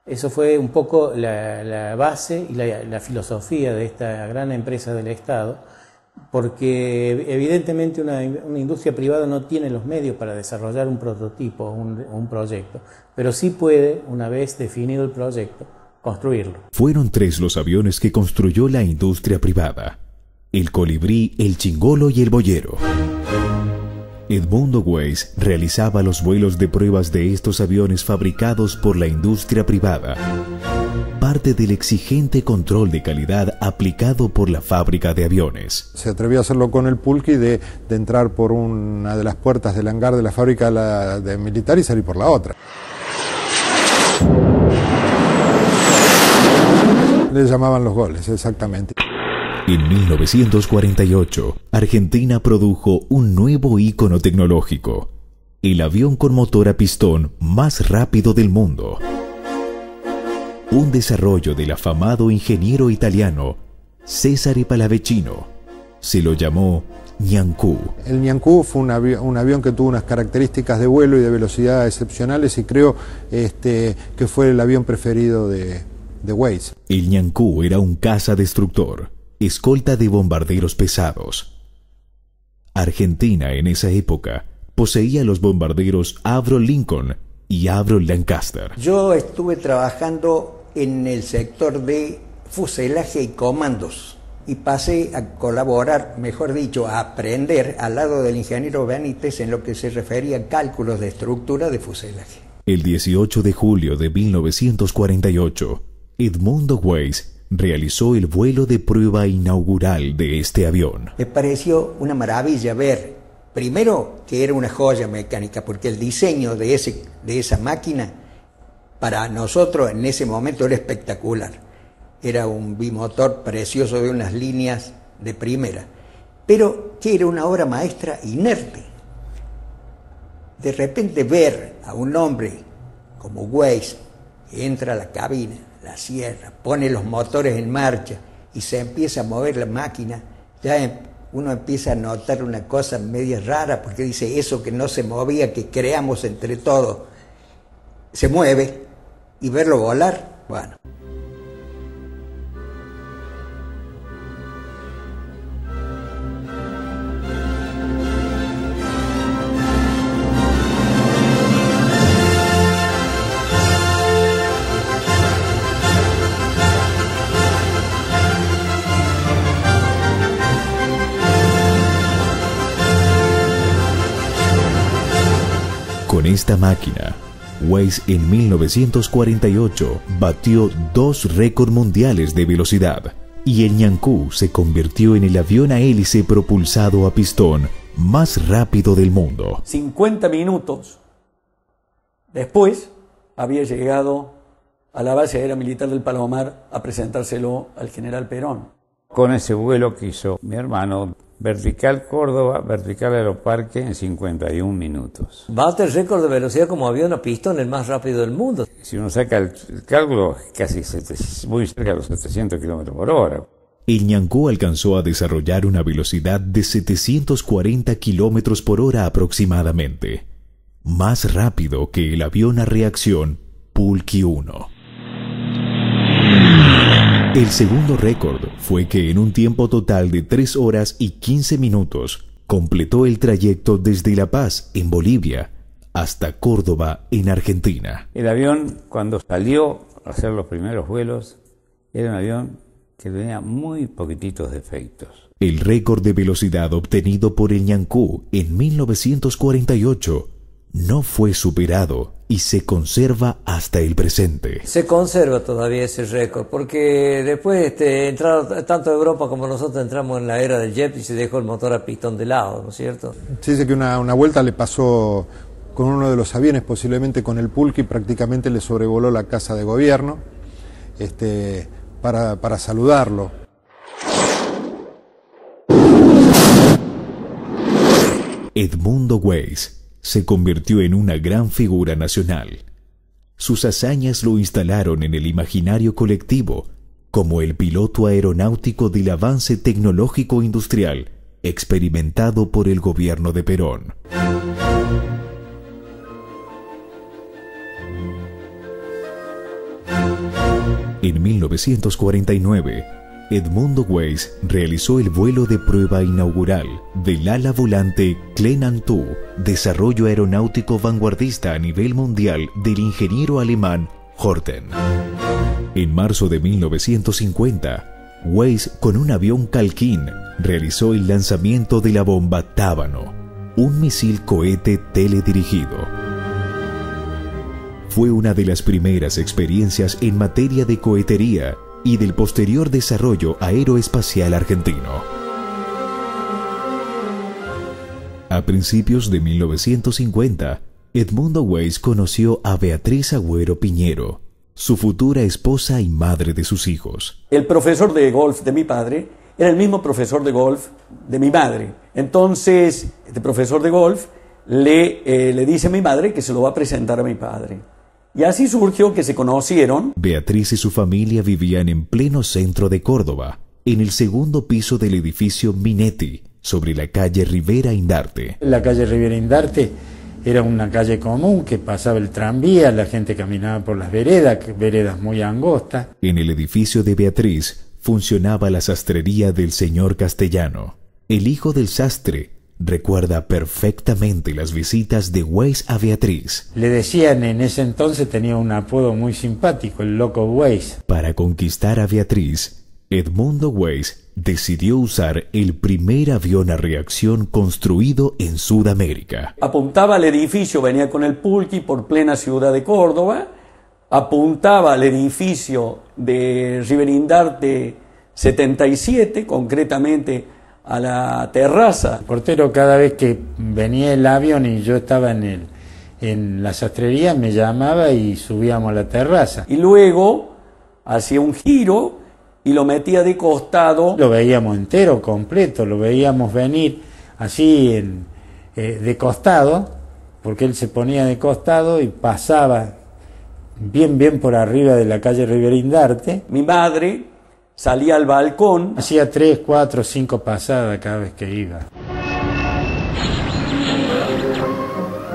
Eso fue un poco la base y la filosofía de esta gran empresa del Estado, porque evidentemente una industria privada no tiene los medios para desarrollar un prototipo, un proyecto, pero sí puede, una vez definido el proyecto, construirlo. Fueron 3 los aviones que construyó la industria privada: el Colibrí, el Chingolo y el Boyero. Edmundo Weiss realizaba los vuelos de pruebas de estos aviones fabricados por la industria privada, parte del exigente control de calidad aplicado por la fábrica de aviones. Se atrevió a hacerlo con el Pulqui de entrar por una de las puertas del hangar de la fábrica de militar y salir por la otra. Le llamaban los goles, exactamente. En 1948, Argentina produjo un nuevo ícono tecnológico: el avión con motor a pistón más rápido del mundo. Un desarrollo del afamado ingeniero italiano Cesare Pallavicino. Se lo llamó Ñancú. El Ñancú fue un avión que tuvo unas características de vuelo y de velocidad excepcionales y creo que fue el avión preferido de Weiss. El Ñancú era un cazadestructor, escolta de bombarderos pesados. Argentina en esa época poseía los bombarderos Avro Lincoln y Avro Lancaster. Yo estuve trabajando en el sector de fuselaje y comandos y pasé a colaborar, mejor dicho, a aprender al lado del ingeniero Benítez en lo que se refería a cálculos de estructura de fuselaje. El 18 de julio de 1948, Edmundo Weiss realizó el vuelo de prueba inaugural de este avión. Me pareció una maravilla ver, primero, que era una joya mecánica, porque el diseño de esa máquina para nosotros en ese momento era espectacular. Era un bimotor precioso de unas líneas de primera, pero que era una obra maestra inerte. De repente ver a un hombre como Weiss que entra a la cabina, la cierra, pone los motores en marcha y se empieza a mover la máquina, ya uno empieza a notar una cosa media rara, porque dice, eso que no se movía, que creamos entre todos, se mueve, y verlo volar, bueno. Con esta máquina, Weiss en 1948 batió 2 récords mundiales de velocidad y el Ñancú se convirtió en el avión a hélice propulsado a pistón más rápido del mundo. 50 minutos después había llegado a la base aérea militar del Palomar a presentárselo al general Perón. Con ese vuelo que hizo mi hermano, vertical Córdoba, vertical Aeroparque, en 51 minutos. Bate el récord de velocidad como avión a pistón, el más rápido del mundo. Si uno saca el cálculo, casi muy cerca de los 700 kilómetros por hora. El Ñancú alcanzó a desarrollar una velocidad de 740 kilómetros por hora aproximadamente, más rápido que el avión a reacción Pulqui 1. El segundo récord fue que en un tiempo total de 3 horas y 15 minutos completó el trayecto desde La Paz, en Bolivia, hasta Córdoba, en Argentina. El avión, cuando salió a hacer los primeros vuelos, era un avión que tenía muy poquititos defectos. El récord de velocidad obtenido por el Ñancú en 1948 no fue superado y se conserva hasta el presente. Se conserva todavía ese récord, porque después entraron tanto Europa como nosotros entramos en la era del jet y se dejó el motor a pistón de lado, ¿no es cierto? Se dice que una vuelta le pasó con uno de los aviones, posiblemente con el Pulqui, prácticamente le sobrevoló la casa de gobierno para saludarlo. Edmundo Weiss se convirtió en una gran figura nacional. Sus hazañas lo instalaron en el imaginario colectivo como el piloto aeronáutico del avance tecnológico industrial experimentado por el gobierno de Perón. En 1949, Edmundo Weiss realizó el vuelo de prueba inaugural del ala volante Clenantou, desarrollo aeronáutico vanguardista a nivel mundial del ingeniero alemán Horten. En marzo de 1950, Weiss, con un avión Calquín, realizó el lanzamiento de la bomba Tábano, un misil cohete teledirigido. Fue una de las primeras experiencias en materia de cohetería y del posterior desarrollo aeroespacial argentino. A principios de 1950, Edmundo Weiss conoció a Beatriz Agüero Piñero, su futura esposa y madre de sus hijos. El profesor de golf de mi padre era el mismo profesor de golf de mi madre. Entonces, este profesor de golf le dice a mi madre que se lo va a presentar a mi padre. Y así surgió que se conocieron. Beatriz y su familia vivían en pleno centro de Córdoba, en el segundo piso del edificio Minetti, sobre la calle Rivera Indarte. La calle Rivera Indarte era una calle común que pasaba el tranvía, la gente caminaba por las veredas muy angostas. En el edificio de Beatriz funcionaba la sastrería del señor Castellano. El hijo del sastre recuerda perfectamente las visitas de Weiss a Beatriz. Le decían en ese entonces, tenía un apodo muy simpático, el loco Weiss. Para conquistar a Beatriz, Edmundo Weiss decidió usar el primer avión a reacción construido en Sudamérica. Apuntaba al edificio, venía con el Pulqui por plena ciudad de Córdoba, apuntaba al edificio de Rivera Indarte 77, concretamente a la terraza. El portero, cada vez que venía el avión y yo estaba en la sastrería, me llamaba y subíamos a la terraza. Y luego hacía un giro y lo metía de costado. Lo veíamos entero, completo, lo veíamos venir así de costado, porque él se ponía de costado y pasaba bien por arriba de la calle Rivera Indarte. Mi madre salía al balcón. Hacía 3, 4, 5 pasadas cada vez que iba.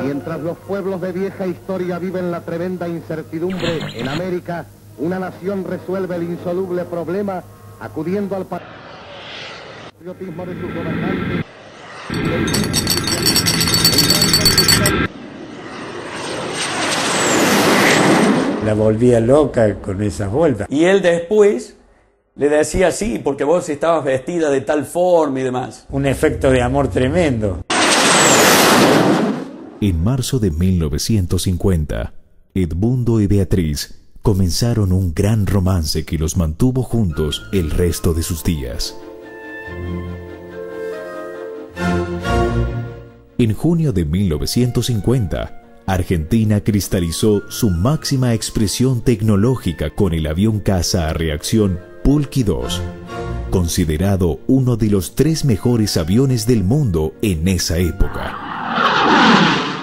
Mientras los pueblos de vieja historia viven la tremenda incertidumbre, en América, una nación resuelve el insoluble problema acudiendo al patriotismo de sus gobernantes. La volvía loca con esas vueltas. Y él después le decía sí, porque vos estabas vestida de tal forma y demás. Un efecto de amor tremendo. En marzo de 1950, Edmundo y Beatriz comenzaron un gran romance que los mantuvo juntos el resto de sus días. En junio de 1950, Argentina cristalizó su máxima expresión tecnológica con el avión caza a reacción Pulqui 2, considerado uno de los 3 mejores aviones del mundo en esa época.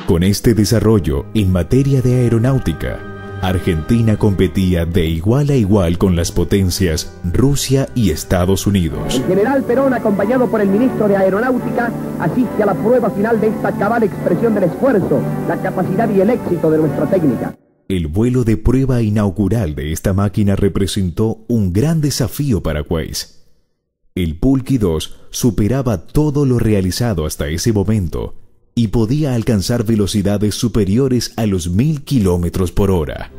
Con este desarrollo en materia de aeronáutica, Argentina competía de igual a igual con las potencias Rusia y Estados Unidos. El general Perón, acompañado por el ministro de Aeronáutica, asiste a la prueba final de esta cabal expresión del esfuerzo, la capacidad y el éxito de nuestra técnica. El vuelo de prueba inaugural de esta máquina representó un gran desafío para Weiss. El Pulqui 2 superaba todo lo realizado hasta ese momento y podía alcanzar velocidades superiores a los 1000 kilómetros por hora.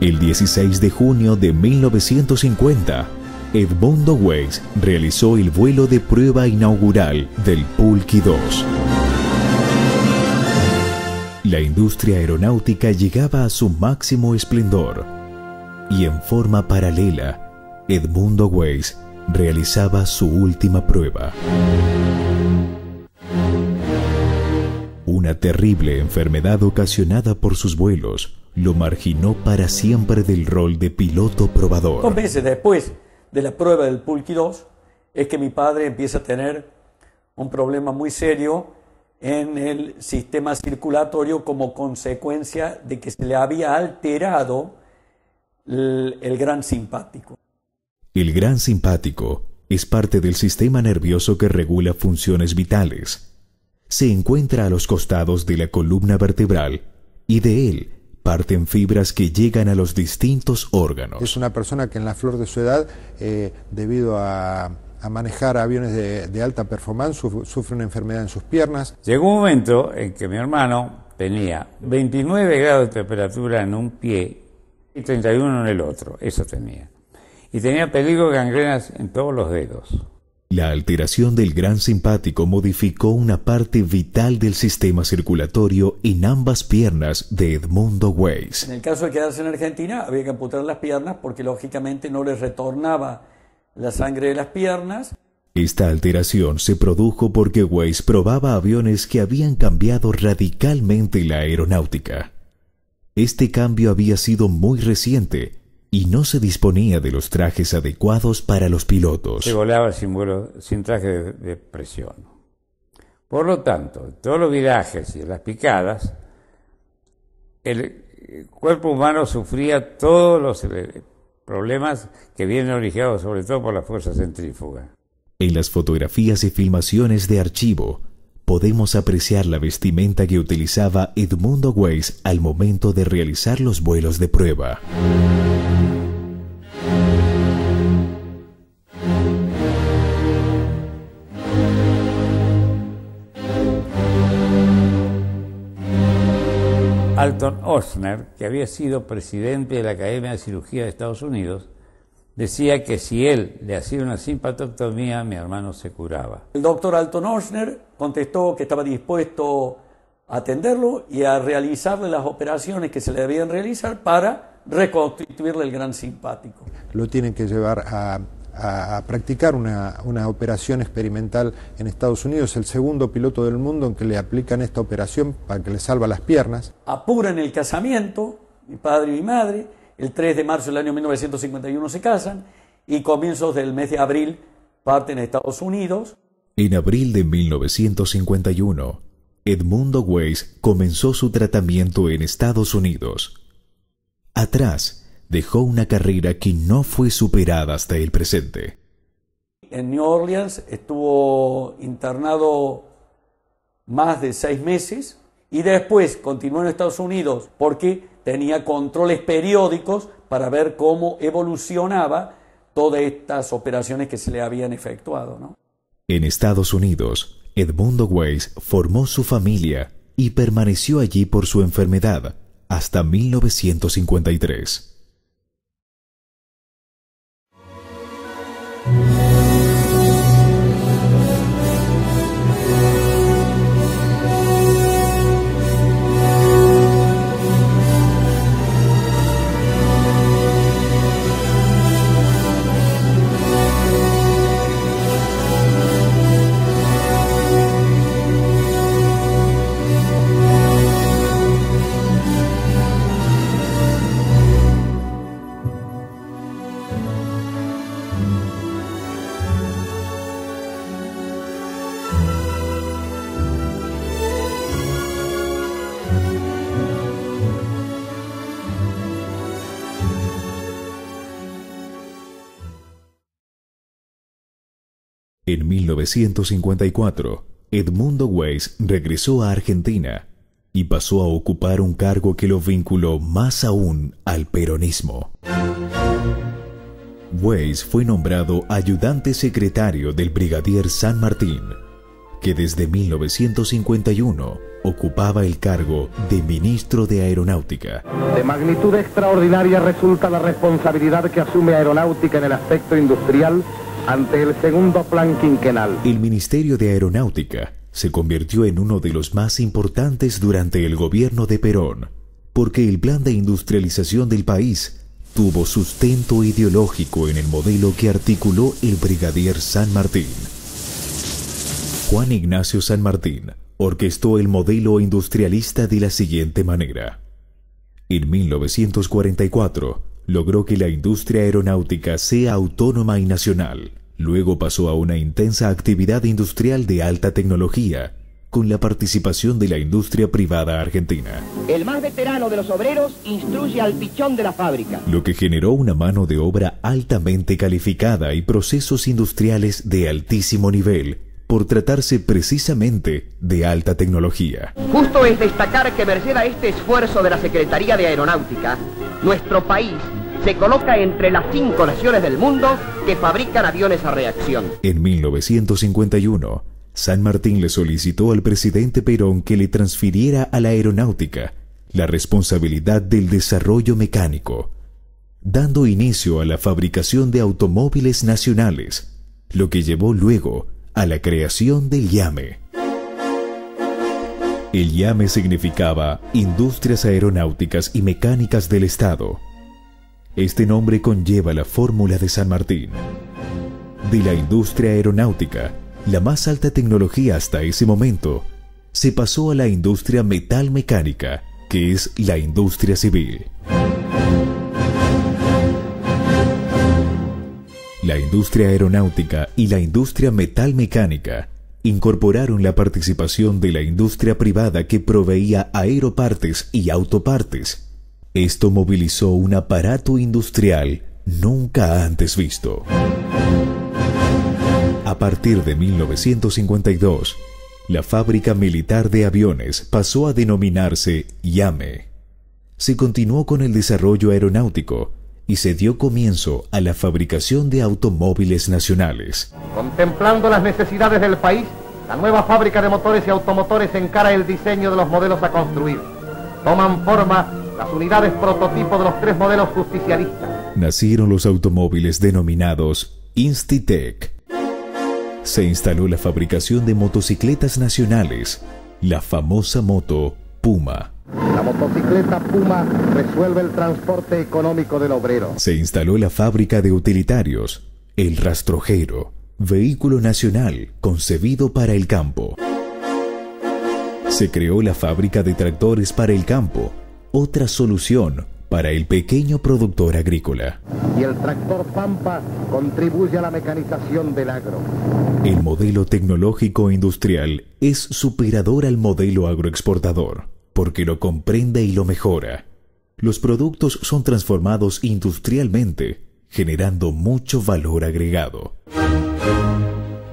El 16 de junio de 1950, Edmundo Weiss realizó el vuelo de prueba inaugural del Pulqui 2. La industria aeronáutica llegaba a su máximo esplendor y en forma paralela, Edmundo Weiss realizaba su última prueba. Una terrible enfermedad ocasionada por sus vuelos lo marginó para siempre del rol de piloto probador. 2 meses después de la prueba del Pulqui 2, es que mi padre empieza a tener un problema muy serio en el sistema circulatorio como consecuencia de que se le había alterado el gran simpático. El gran simpático es parte del sistema nervioso que regula funciones vitales. Se encuentra a los costados de la columna vertebral y de él parten fibras que llegan a los distintos órganos. Es una persona que en la flor de su edad, debido a manejar aviones de alta performance, sufre una enfermedad en sus piernas. Llegó un momento en que mi hermano tenía 29 grados de temperatura en un pie y 31 en el otro, eso tenía. Y tenía peligro de gangrenas en todos los dedos. La alteración del gran simpático modificó una parte vital del sistema circulatorio en ambas piernas de Edmundo Weiss. En el caso de quedarse en Argentina, había que amputar las piernas porque lógicamente no le retornaba la sangre de las piernas. Esta alteración se produjo porque Weiss probaba aviones que habían cambiado radicalmente la aeronáutica. Este cambio había sido muy reciente y no se disponía de los trajes adecuados para los pilotos. Se volaba sin traje de presión. Por lo tanto, todos los virajes y las picadas, el cuerpo humano sufría todos los problemas que vienen originados sobre todo por la fuerza centrífuga. En las fotografías y filmaciones de archivo, podemos apreciar la vestimenta que utilizaba Edmundo Weiss al momento de realizar los vuelos de prueba. Alton Ochsner, que había sido presidente de la Academia de Cirugía de Estados Unidos, decía que si él le hacía una simpatectomía, mi hermano se curaba. El doctor Alton Ochsner contestó que estaba dispuesto a atenderlo y a realizarle las operaciones que se le debían realizar para reconstituirle el gran simpático. Lo tienen que llevar a practicar una operación experimental en Estados Unidos, el segundo piloto del mundo en que le aplican esta operación para que le salva las piernas. Apuran el casamiento, mi padre y mi madre, el 3 de marzo del año 1951 se casan y comienzos del mes de abril parten a Estados Unidos. En abril de 1951, Edmundo Weiss comenzó su tratamiento en Estados Unidos. Atrás, dejó una carrera que no fue superada hasta el presente. En New Orleans estuvo internado más de 6 meses y después continuó en Estados Unidos porque tenía controles periódicos para ver cómo evolucionaba todas estas operaciones que se le habían efectuado, ¿no? En Estados Unidos, Edmundo Weiss formó su familia y permaneció allí por su enfermedad hasta 1953. En 1954, Edmundo Weiss regresó a Argentina y pasó a ocupar un cargo que lo vinculó más aún al peronismo. Weiss fue nombrado ayudante secretario del brigadier San Martín, que desde 1951 ocupaba el cargo de ministro de Aeronáutica. De magnitud extraordinaria resulta la responsabilidad que asume Aeronáutica en el aspecto industrial ante el segundo plan quinquenal. El Ministerio de Aeronáutica se convirtió en uno de los más importantes durante el gobierno de Perón, porque el plan de industrialización del país tuvo sustento ideológico en el modelo que articuló el brigadier San Martín. Juan Ignacio San Martín orquestó el modelo industrialista de la siguiente manera. En 1944, logró que la industria aeronáutica sea autónoma y nacional, Luego pasó a una intensa actividad industrial de alta tecnología, con la participación de la industria privada argentina. El más veterano de los obreros instruye al pichón de la fábrica, Lo que generó una mano de obra altamente calificada y procesos industriales de altísimo nivel, por tratarse precisamente de alta tecnología. Justo es destacar que merced a este esfuerzo de la Secretaría de Aeronáutica, nuestro país se coloca entre las 5 naciones del mundo que fabrican aviones a reacción. En 1951, San Martín le solicitó al presidente Perón que le transfiriera a la aeronáutica la responsabilidad del desarrollo mecánico, dando inicio a la fabricación de automóviles nacionales, lo que llevó luego a la creación del IAME. El IAME significaba Industrias Aeronáuticas y Mecánicas del Estado. Este nombre conlleva la fórmula de San Martín. De la industria aeronáutica, la más alta tecnología hasta ese momento, se pasó a la industria metalmecánica, que es la industria civil. La industria aeronáutica y la industria metalmecánica incorporaron la participación de la industria privada que proveía aeropartes y autopartes. Esto movilizó un aparato industrial nunca antes visto. A partir de 1952, la fábrica militar de aviones pasó a denominarse IAME. Se continuó con el desarrollo aeronáutico y se dio comienzo a la fabricación de automóviles nacionales. Contemplando las necesidades del país, la nueva fábrica de motores y automotores encara el diseño de los modelos a construir. Toman forma las unidades prototipo de los 3 modelos justicialistas. Nacieron los automóviles denominados Institec. Se instaló la fabricación de motocicletas nacionales, la famosa moto Puma. La motocicleta Puma resuelve el transporte económico del obrero. Se instaló la fábrica de utilitarios, el rastrojero, vehículo nacional concebido para el campo. Se creó la fábrica de tractores para el campo, otra solución para el pequeño productor agrícola. Y el tractor Pampa contribuye a la mecanización del agro. El modelo tecnológico industrial es superador al modelo agroexportador, porque lo comprende y lo mejora. Los productos son transformados industrialmente, generando mucho valor agregado.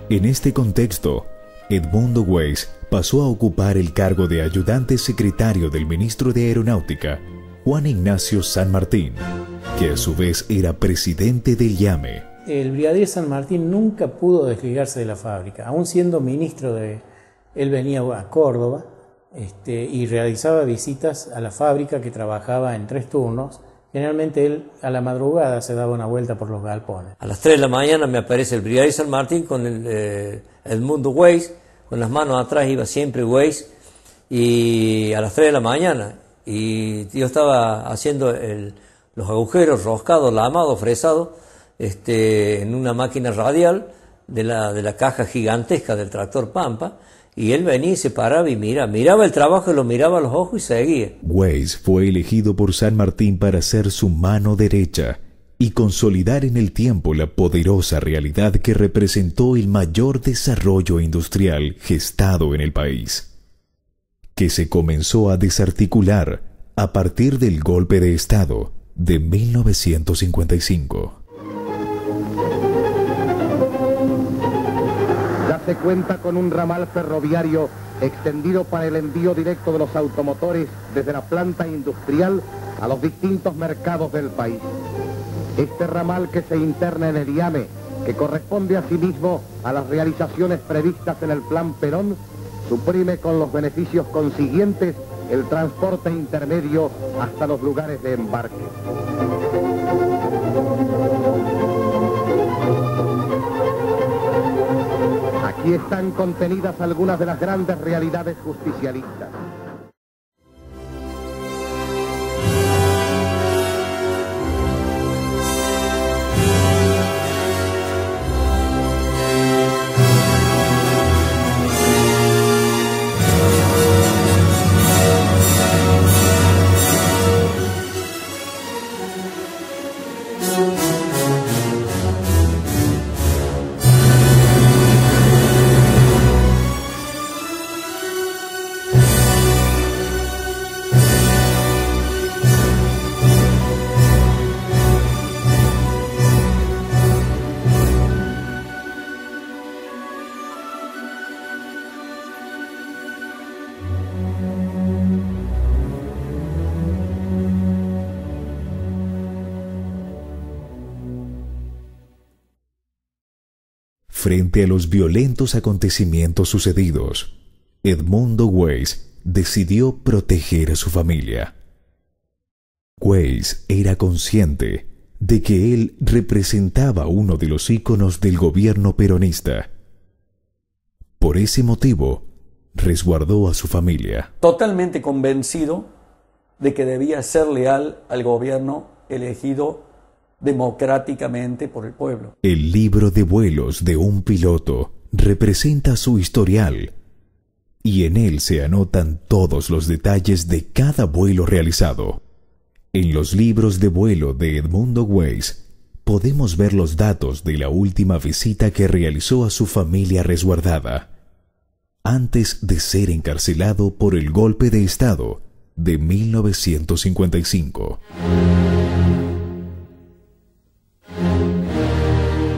En este contexto, Edmundo Weiss pasó a ocupar el cargo de ayudante secretario del ministro de Aeronáutica, Juan Ignacio San Martín, que a su vez era presidente del IAME. El brigadier San Martín nunca pudo desligarse de la fábrica, aún siendo ministro él venía a Córdoba y realizaba visitas a la fábrica, que trabajaba en 3 turnos. Generalmente él a la madrugada se daba una vuelta por los galpones. A las 3 de la mañana me aparece el brigadier San Martín con el Edmundo Weiss, con las manos atrás iba siempre Weiss, y a las 3 de la mañana, y yo estaba haciendo los agujeros, roscado, lamado, fresado, en una máquina radial de la caja gigantesca del tractor Pampa, y él venía y se paraba y miraba el trabajo, y lo miraba a los ojos y seguía. Weiss fue elegido por San Martín para ser su mano derecha y consolidar en el tiempo la poderosa realidad que representó el mayor desarrollo industrial gestado en el país, que se comenzó a desarticular a partir del golpe de Estado de 1955. Ya se cuenta con un ramal ferroviario extendido para el envío directo de los automotores desde la planta industrial a los distintos mercados del país. Este ramal, que se interna en el IAME, que corresponde asimismo a las realizaciones previstas en el Plan Perón, suprime con los beneficios consiguientes el transporte intermedio hasta los lugares de embarque. Aquí están contenidas algunas de las grandes realidades justicialistas. frente a los violentos acontecimientos sucedidos, Edmundo Weiss decidió proteger a su familia. Weiss era consciente de que él representaba uno de los íconos del gobierno peronista. Por ese motivo, resguardó a su familia. Totalmente convencido de que debía ser leal al gobierno elegido democráticamente por el pueblo. El libro de vuelos de un piloto representa su historial, y en él se anotan todos los detalles de cada vuelo realizado. En los libros de vuelo de Edmundo Weiss podemos ver los datos de la última visita que realizó a su familia resguardada, antes de ser encarcelado por el golpe de Estado de 1955.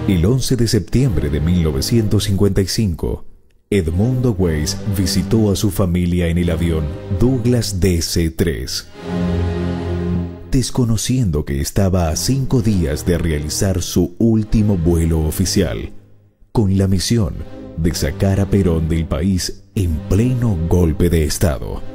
El 11 de septiembre de 1955, Edmundo Weiss visitó a su familia en el avión Douglas DC-3, desconociendo que estaba a 5 días de realizar su último vuelo oficial, con la misión de sacar a Perón del país en pleno golpe de Estado.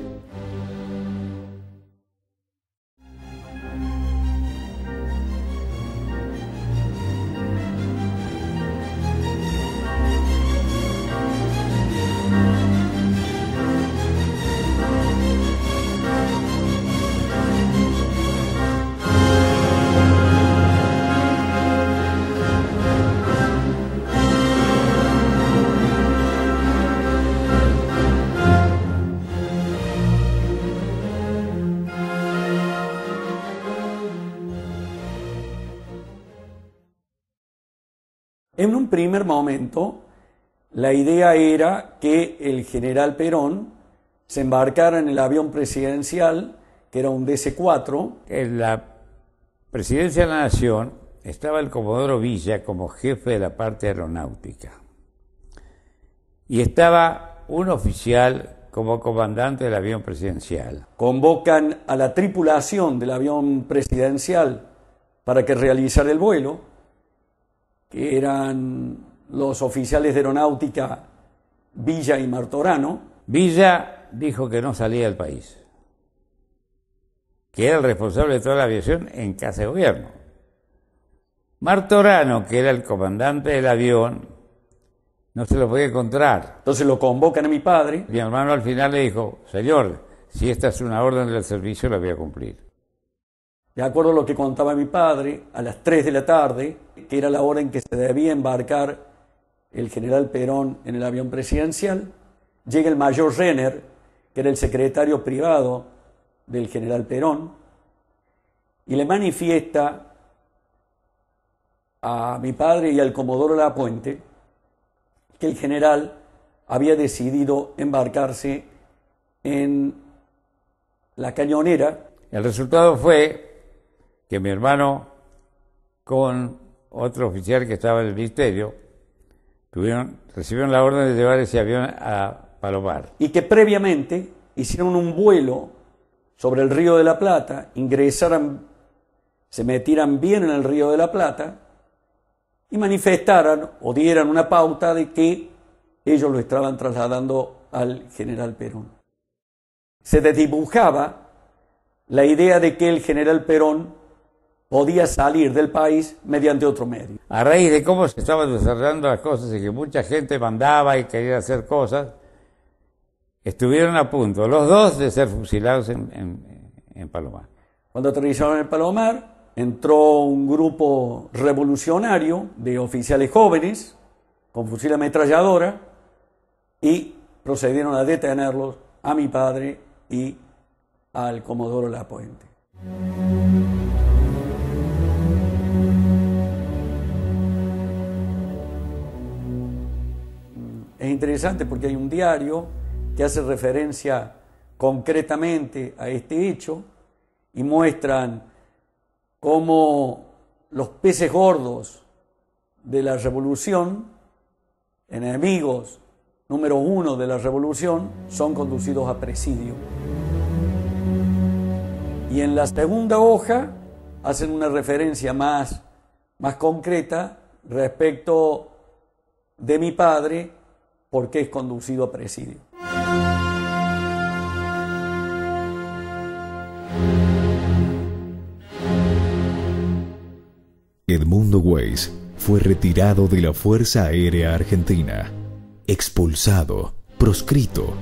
En un primer momento, la idea era que el general Perón se embarcara en el avión presidencial, que era un DC-4. En la presidencia de la Nación estaba el comodoro Villa como jefe de la parte aeronáutica. Y estaba un oficial como comandante del avión presidencial. Convocan a la tripulación del avión presidencial para que realizara el vuelo, que eran los oficiales de aeronáutica Villa y Martorano. Villa dijo que no salía del país, que era el responsable de toda la aviación en casa de gobierno. Martorano, que era el comandante del avión, no se lo podía encontrar. Entonces lo convocan a mi padre. Mi hermano al final le dijo: señor, si esta es una orden del servicio, la voy a cumplir. De acuerdo a lo que contaba mi padre, a las 3 de la tarde, que era la hora en que se debía embarcar el general Perón en el avión presidencial, llega el mayor Renner, que era el secretario privado del general Perón, y le manifiesta a mi padre y al comodoro Lapuente que el general había decidido embarcarse en la Cañonera. El resultado fue que mi hermano con otro oficial que estaba en el ministerio recibieron la orden de llevar ese avión a Palomar. Y que previamente hicieron un vuelo sobre el Río de la Plata, se metieran bien en el Río de la Plata y manifestaran o dieran una pauta de que ellos lo estaban trasladando al general Perón. Se desdibujaba la idea de que el general Perón podía salir del país mediante otro medio. A raíz de cómo se estaban desarrollando las cosas y que mucha gente mandaba y quería hacer cosas, estuvieron a punto los dos de ser fusilados en Palomar. Cuando aterrizaron en Palomar, entró un grupo revolucionario de oficiales jóvenes con fusil ametralladora y procedieron a detenerlos a mi padre y al comodoro Lapuente. Es interesante porque hay un diario que hace referencia concretamente a este hecho y muestran cómo los peces gordos de la revolución, enemigos número 1 de la revolución, son conducidos a presidio. Y en la segunda hoja hacen una referencia más concreta respecto de mi padre, porque es conducido a presidio. Edmundo Weiss fue retirado de la Fuerza Aérea Argentina, expulsado, proscrito,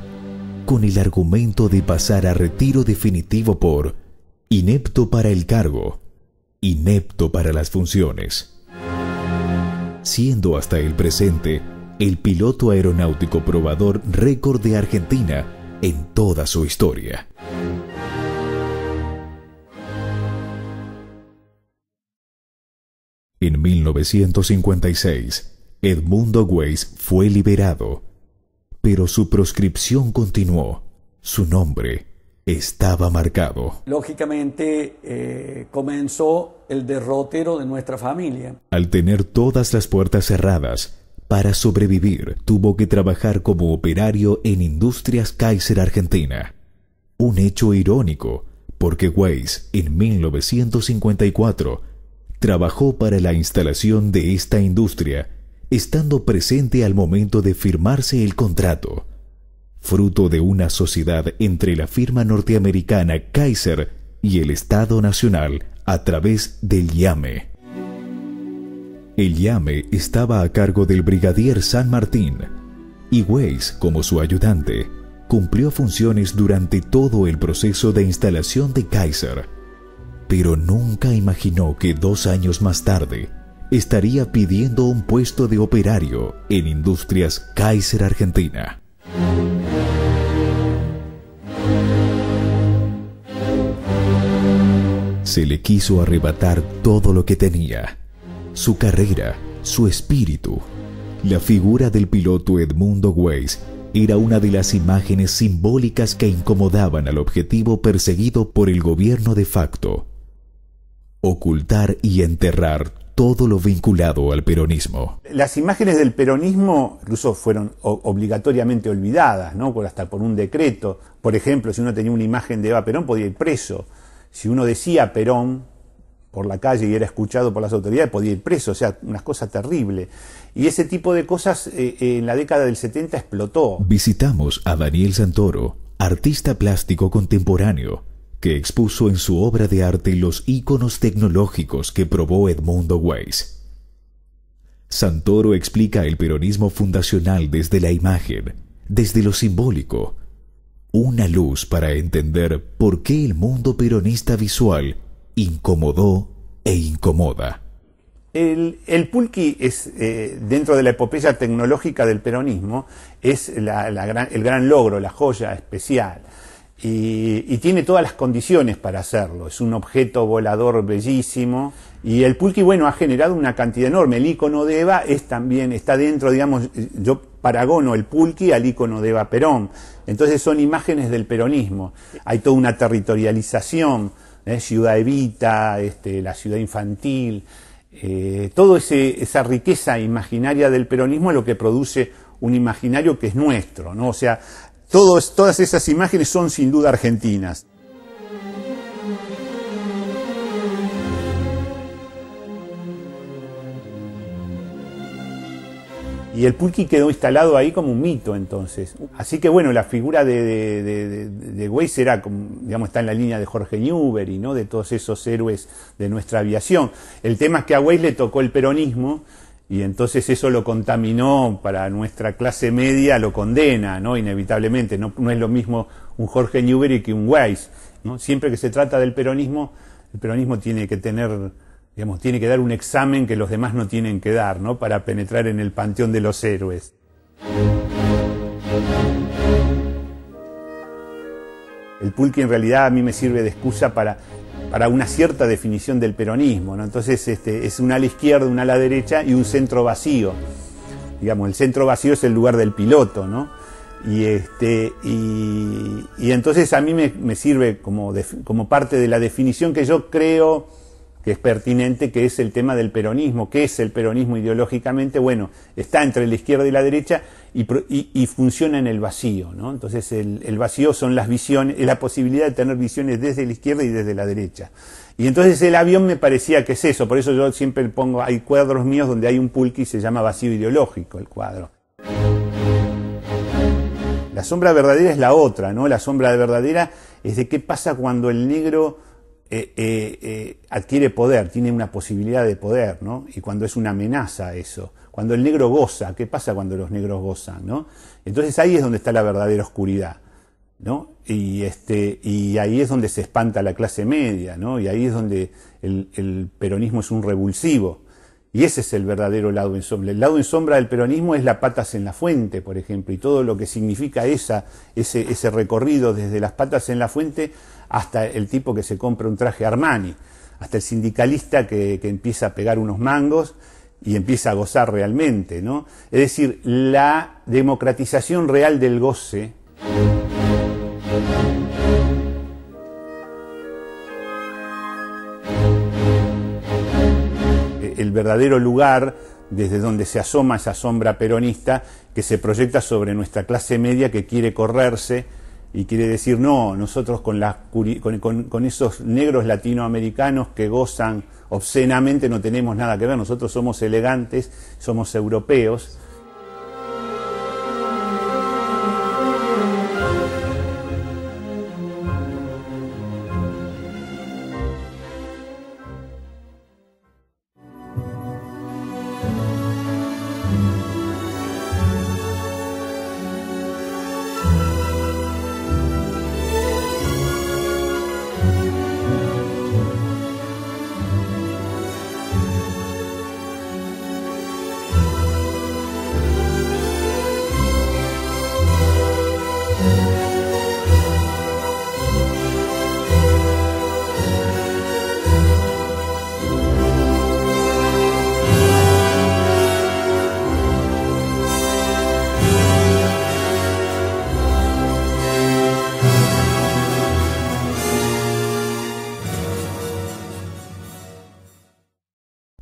con el argumento de pasar a retiro definitivo por inepto para el cargo, inepto para las funciones, siendo hasta el presente el piloto aeronáutico probador récord de Argentina en toda su historia. En 1956, Edmundo Weiss fue liberado, pero su proscripción continuó. Su nombre estaba marcado. Lógicamente, comenzó el derrotero de nuestra familia. Al tener todas las puertas cerradas, para sobrevivir, tuvo que trabajar como operario en Industrias Kaiser Argentina. Un hecho irónico, porque Weiss, en 1954, trabajó para la instalación de esta industria, estando presente al momento de firmarse el contrato, fruto de una sociedad entre la firma norteamericana Kaiser y el Estado Nacional a través del IAME. El IAME estaba a cargo del brigadier San Martín, y Weiss, como su ayudante, cumplió funciones durante todo el proceso de instalación de Kaiser, pero nunca imaginó que 2 años más tarde estaría pidiendo un puesto de operario en Industrias Kaiser Argentina. Se le quiso arrebatar todo lo que tenía: su carrera, su espíritu. La figura del piloto Edmundo Weiss era una de las imágenes simbólicas que incomodaban al objetivo perseguido por el gobierno de facto: ocultar y enterrar todo lo vinculado al peronismo. Las imágenes del peronismo incluso fueron obligatoriamente olvidadas, ¿no? Hasta por un decreto. Por ejemplo, si uno tenía una imagen de Eva Perón, podía ir preso. Si uno decía Perón por la calle y era escuchado por las autoridades, podía ir preso. O sea, una cosa terrible. Y ese tipo de cosas en la década del 70 explotó. Visitamos a Daniel Santoro, artista plástico contemporáneo, que expuso en su obra de arte los íconos tecnológicos que probó Edmundo Weiss. Santoro explica el peronismo fundacional desde la imagen, desde lo simbólico, una luz para entender por qué el mundo peronista visual incomodó e incomoda. El pulqui es, dentro de la epopeya tecnológica del peronismo, es el gran logro, la joya especial. Y tiene todas las condiciones para hacerlo. Es un objeto volador bellísimo. Y el pulqui, bueno, ha generado una cantidad enorme. El icono de Eva está dentro, digamos, yo paragono el pulqui al icono de Eva Perón. Entonces son imágenes del peronismo. Hay toda una territorialización, Ciudad Evita, la ciudad infantil. Toda esa riqueza imaginaria del peronismo es lo que produce un imaginario que es nuestro, ¿no? O sea, todas esas imágenes son sin duda argentinas. Y el pulqui quedó instalado ahí como un mito entonces. Así que bueno, la figura de Weiss era, digamos, está en la línea de Jorge Newbery, ¿no? De todos esos héroes de nuestra aviación. El tema es que a Weiss le tocó el peronismo y entonces eso lo contaminó para nuestra clase media, lo condena, ¿no? Inevitablemente. No es lo mismo un Jorge Newbery que un Weiss, ¿no? Siempre que se trata del peronismo, el peronismo tiene que tener, digamos, tiene que dar un examen que los demás no tienen que dar, ¿no? Para penetrar en el panteón de los héroes. El pulqui en realidad a mí me sirve de excusa para una cierta definición del peronismo, ¿no? Entonces es un ala izquierda, un ala derecha y un centro vacío. Digamos, el centro vacío es el lugar del piloto, ¿no? Y entonces a mí me sirve como parte de la definición que yo creo que es pertinente, que es el tema del peronismo. ¿Qué es el peronismo ideológicamente? Bueno, está entre la izquierda y la derecha y funciona en el vacío, ¿no? Entonces el vacío son las visiones, es la posibilidad de tener visiones desde la izquierda y desde la derecha. Y entonces el avión me parecía que es eso, por eso yo siempre pongo, hay cuadros míos donde hay un pulqui y se llama Vacío Ideológico el cuadro. La sombra verdadera es la otra, ¿no? La sombra verdadera es de qué pasa cuando el negro adquiere poder, tiene una posibilidad de poder, ¿no? Y cuando es una amenaza a eso. Cuando el negro goza, ¿qué pasa cuando los negros gozan, ¿no? Entonces ahí es donde está la verdadera oscuridad, ¿no? Y ahí es donde se espanta la clase media, ¿no? Y ahí es donde el peronismo es un revulsivo. Y ese es el verdadero lado en sombra. El lado en sombra del peronismo es la patas en la fuente, por ejemplo, y todo lo que significa ese recorrido desde las patas en la fuente hasta el tipo que se compra un traje Armani, hasta el sindicalista que empieza a pegar unos mangos y empieza a gozar realmente, ¿no? Es decir, la democratización real del goce el verdadero lugar desde donde se asoma esa sombra peronista que se proyecta sobre nuestra clase media que quiere correrse y quiere decir, no, nosotros con esos negros latinoamericanos que gozan obscenamente no tenemos nada que ver, nosotros somos elegantes, somos europeos.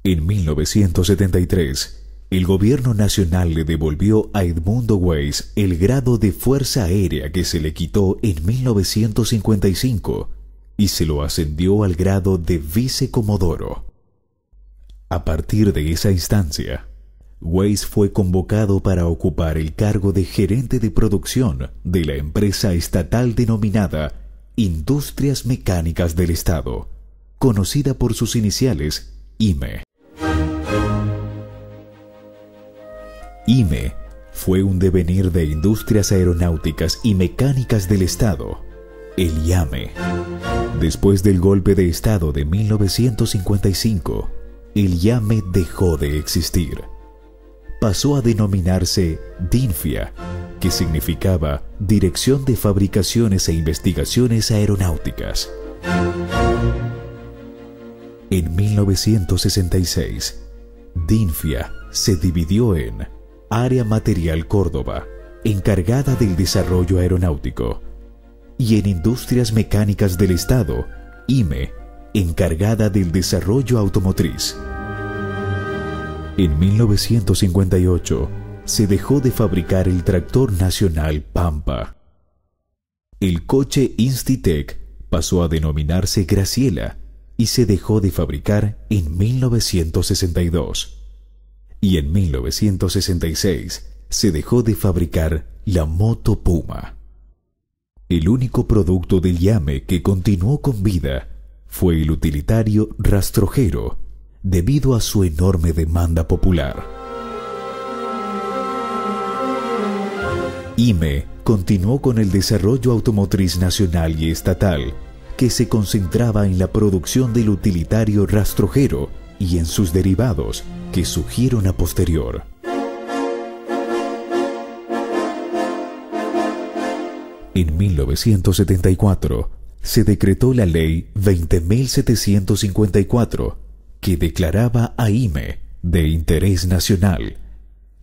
En 1973, el gobierno nacional le devolvió a Edmundo Weiss el grado de Fuerza Aérea que se le quitó en 1955 y se lo ascendió al grado de vicecomodoro. A partir de esa instancia, Weiss fue convocado para ocupar el cargo de gerente de producción de la empresa estatal denominada Industrias Mecánicas del Estado, conocida por sus iniciales IME. IME fue un devenir de Industrias Aeronáuticas y Mecánicas del Estado, el IAME. Después del golpe de Estado de 1955, el IAME dejó de existir. Pasó a denominarse DINFIA, que significaba Dirección de Fabricaciones e Investigaciones Aeronáuticas. En 1966, DINFIA se dividió en Área Material Córdoba, encargada del desarrollo aeronáutico, y en Industrias Mecánicas del Estado, IME, encargada del desarrollo automotriz. En 1958, se dejó de fabricar el tractor nacional Pampa. El coche Institec pasó a denominarse Graciela y se dejó de fabricar en 1962. Y en 1966 se dejó de fabricar la moto Puma. El único producto del IAME que continuó con vida fue el utilitario rastrojero, debido a su enorme demanda popular. IME continuó con el desarrollo automotriz nacional y estatal, que se concentraba en la producción del utilitario rastrojero y en sus derivados, que surgieron a posterior. En 1974 se decretó la Ley 20.754, que declaraba a IME de interés nacional,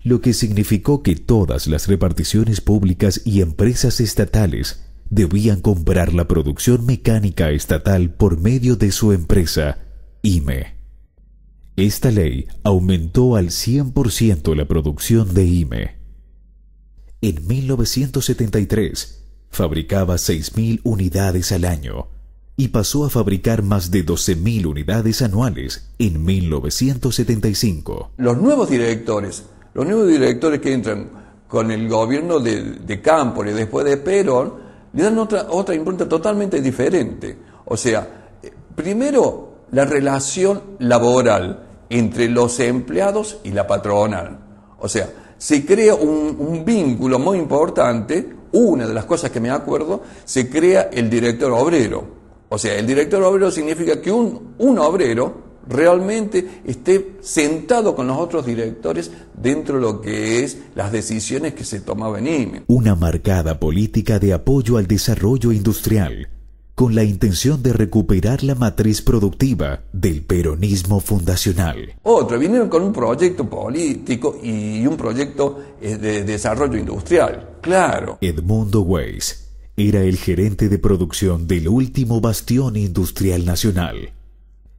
lo que significó que todas las reparticiones públicas y empresas estatales debían comprar la producción mecánica estatal por medio de su empresa, IME. Esta ley aumentó al 100% la producción de IME. En 1973, fabricaba 6.000 unidades al año y pasó a fabricar más de 12.000 unidades anuales en 1975. Los nuevos directores que entran con el gobierno de Cámpora y después de Perón, le dan otra impronta totalmente diferente. O sea, primero, la relación laboral entre los empleados y la patronal. O sea, se crea un vínculo muy importante. Una de las cosas que me acuerdo, se crea el director obrero. O sea, el director obrero significa que un obrero realmente esté sentado con los otros directores dentro de lo que es las decisiones que se tomaban en IME. Una marcada política de apoyo al desarrollo industrial, con la intención de recuperar la matriz productiva del peronismo fundacional. Vinieron con un proyecto político y un proyecto de desarrollo industrial, claro. Edmundo Weiss era el gerente de producción del último bastión industrial nacional,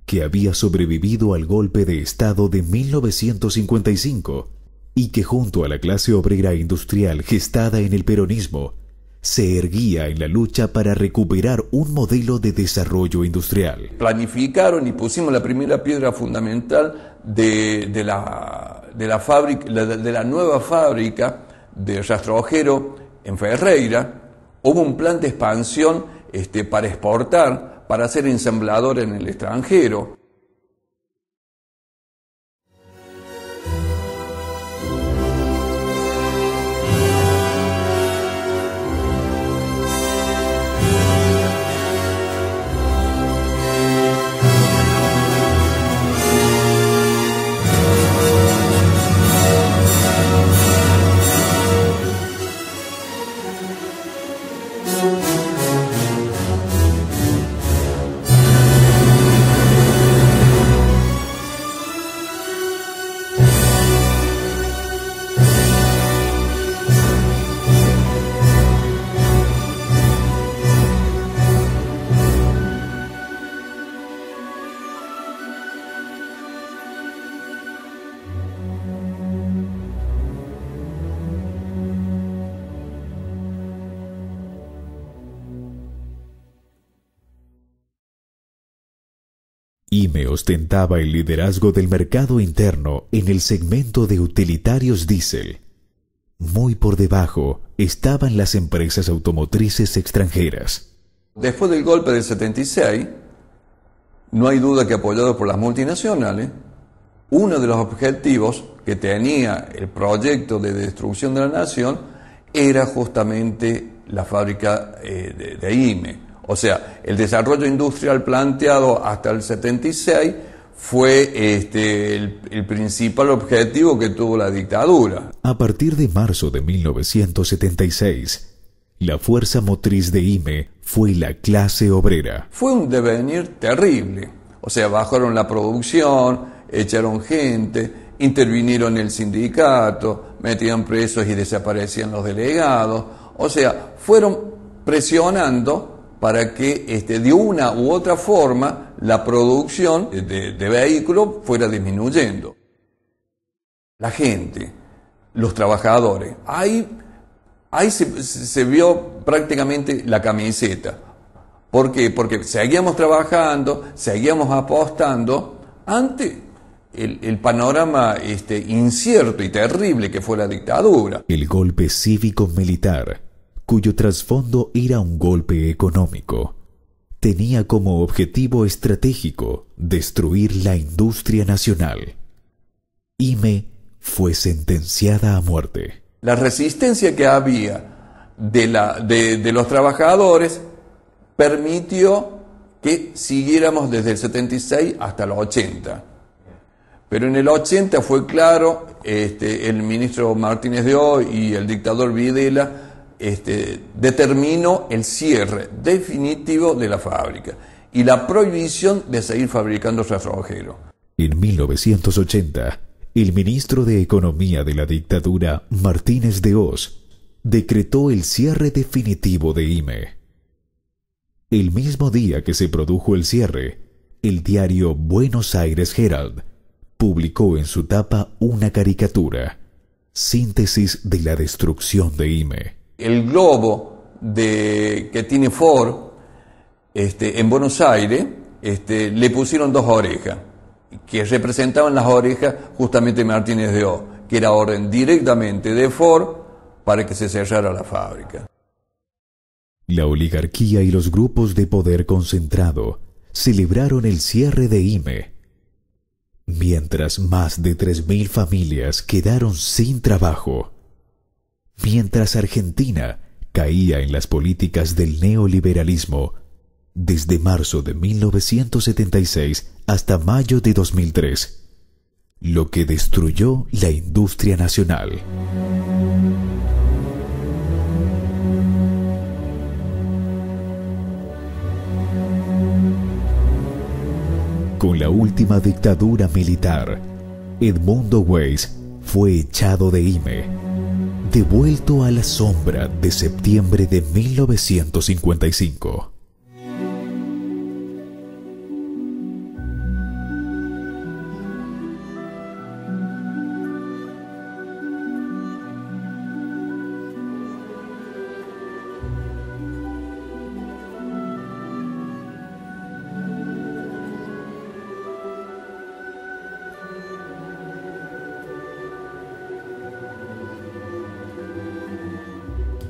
que había sobrevivido al golpe de Estado de 1955 y que junto a la clase obrera industrial gestada en el peronismo, se erguía en la lucha para recuperar un modelo de desarrollo industrial. Planificaron y pusimos la primera piedra fundamental de la nueva fábrica de rastrojero en Ferreira. Hubo un plan de expansión para exportar, para ser ensamblador en el extranjero. IME ostentaba el liderazgo del mercado interno en el segmento de utilitarios diésel. Muy por debajo estaban las empresas automotrices extranjeras. Después del golpe del 76, no hay duda que apoyado por las multinacionales, uno de los objetivos que tenía el proyecto de destrucción de la nación era justamente la fábrica de IME. O sea, el desarrollo industrial planteado hasta el 76 fue el principal objetivo que tuvo la dictadura. A partir de marzo de 1976, la fuerza motriz de IME fue la clase obrera. Fue un devenir terrible. O sea, bajaron la producción, echaron gente, intervinieron el sindicato, metían presos y desaparecían los delegados. O sea, fueron presionando para que de una u otra forma la producción de vehículos fuera disminuyendo. La gente, los trabajadores, ahí se vio prácticamente la camiseta. ¿Por qué? Porque seguíamos trabajando, seguíamos apostando ante el panorama incierto y terrible que fue la dictadura. El golpe cívico-militar, cuyo trasfondo era un golpe económico, tenía como objetivo estratégico destruir la industria nacional. IME fue sentenciada a muerte. La resistencia que había de los trabajadores permitió que siguiéramos desde el 76 hasta el 80. Pero en el 80 fue claro, el ministro Martínez de Oz y el dictador Videla determinó el cierre definitivo de la fábrica y la prohibición de seguir fabricando rastrojero. En 1980, el ministro de Economía de la dictadura, Martínez de Oz, decretó el cierre definitivo de IME. El mismo día que se produjo el cierre, el diario Buenos Aires Herald publicó en su tapa una caricatura Síntesis de la destrucción de IME. El globo que tiene Ford en Buenos Aires, le pusieron 2 orejas, que representaban las orejas justamente de Martínez de O, que era orden directamente de Ford para que se cerrara la fábrica. La oligarquía y los grupos de poder concentrado celebraron el cierre de IME, mientras más de 3.000 familias quedaron sin trabajo, mientras Argentina caía en las políticas del neoliberalismo desde marzo de 1976 hasta mayo de 2003, lo que destruyó la industria nacional. Con la última dictadura militar, Edmundo Weiss fue echado de IME, devuelto a la sombra de septiembre de 1955.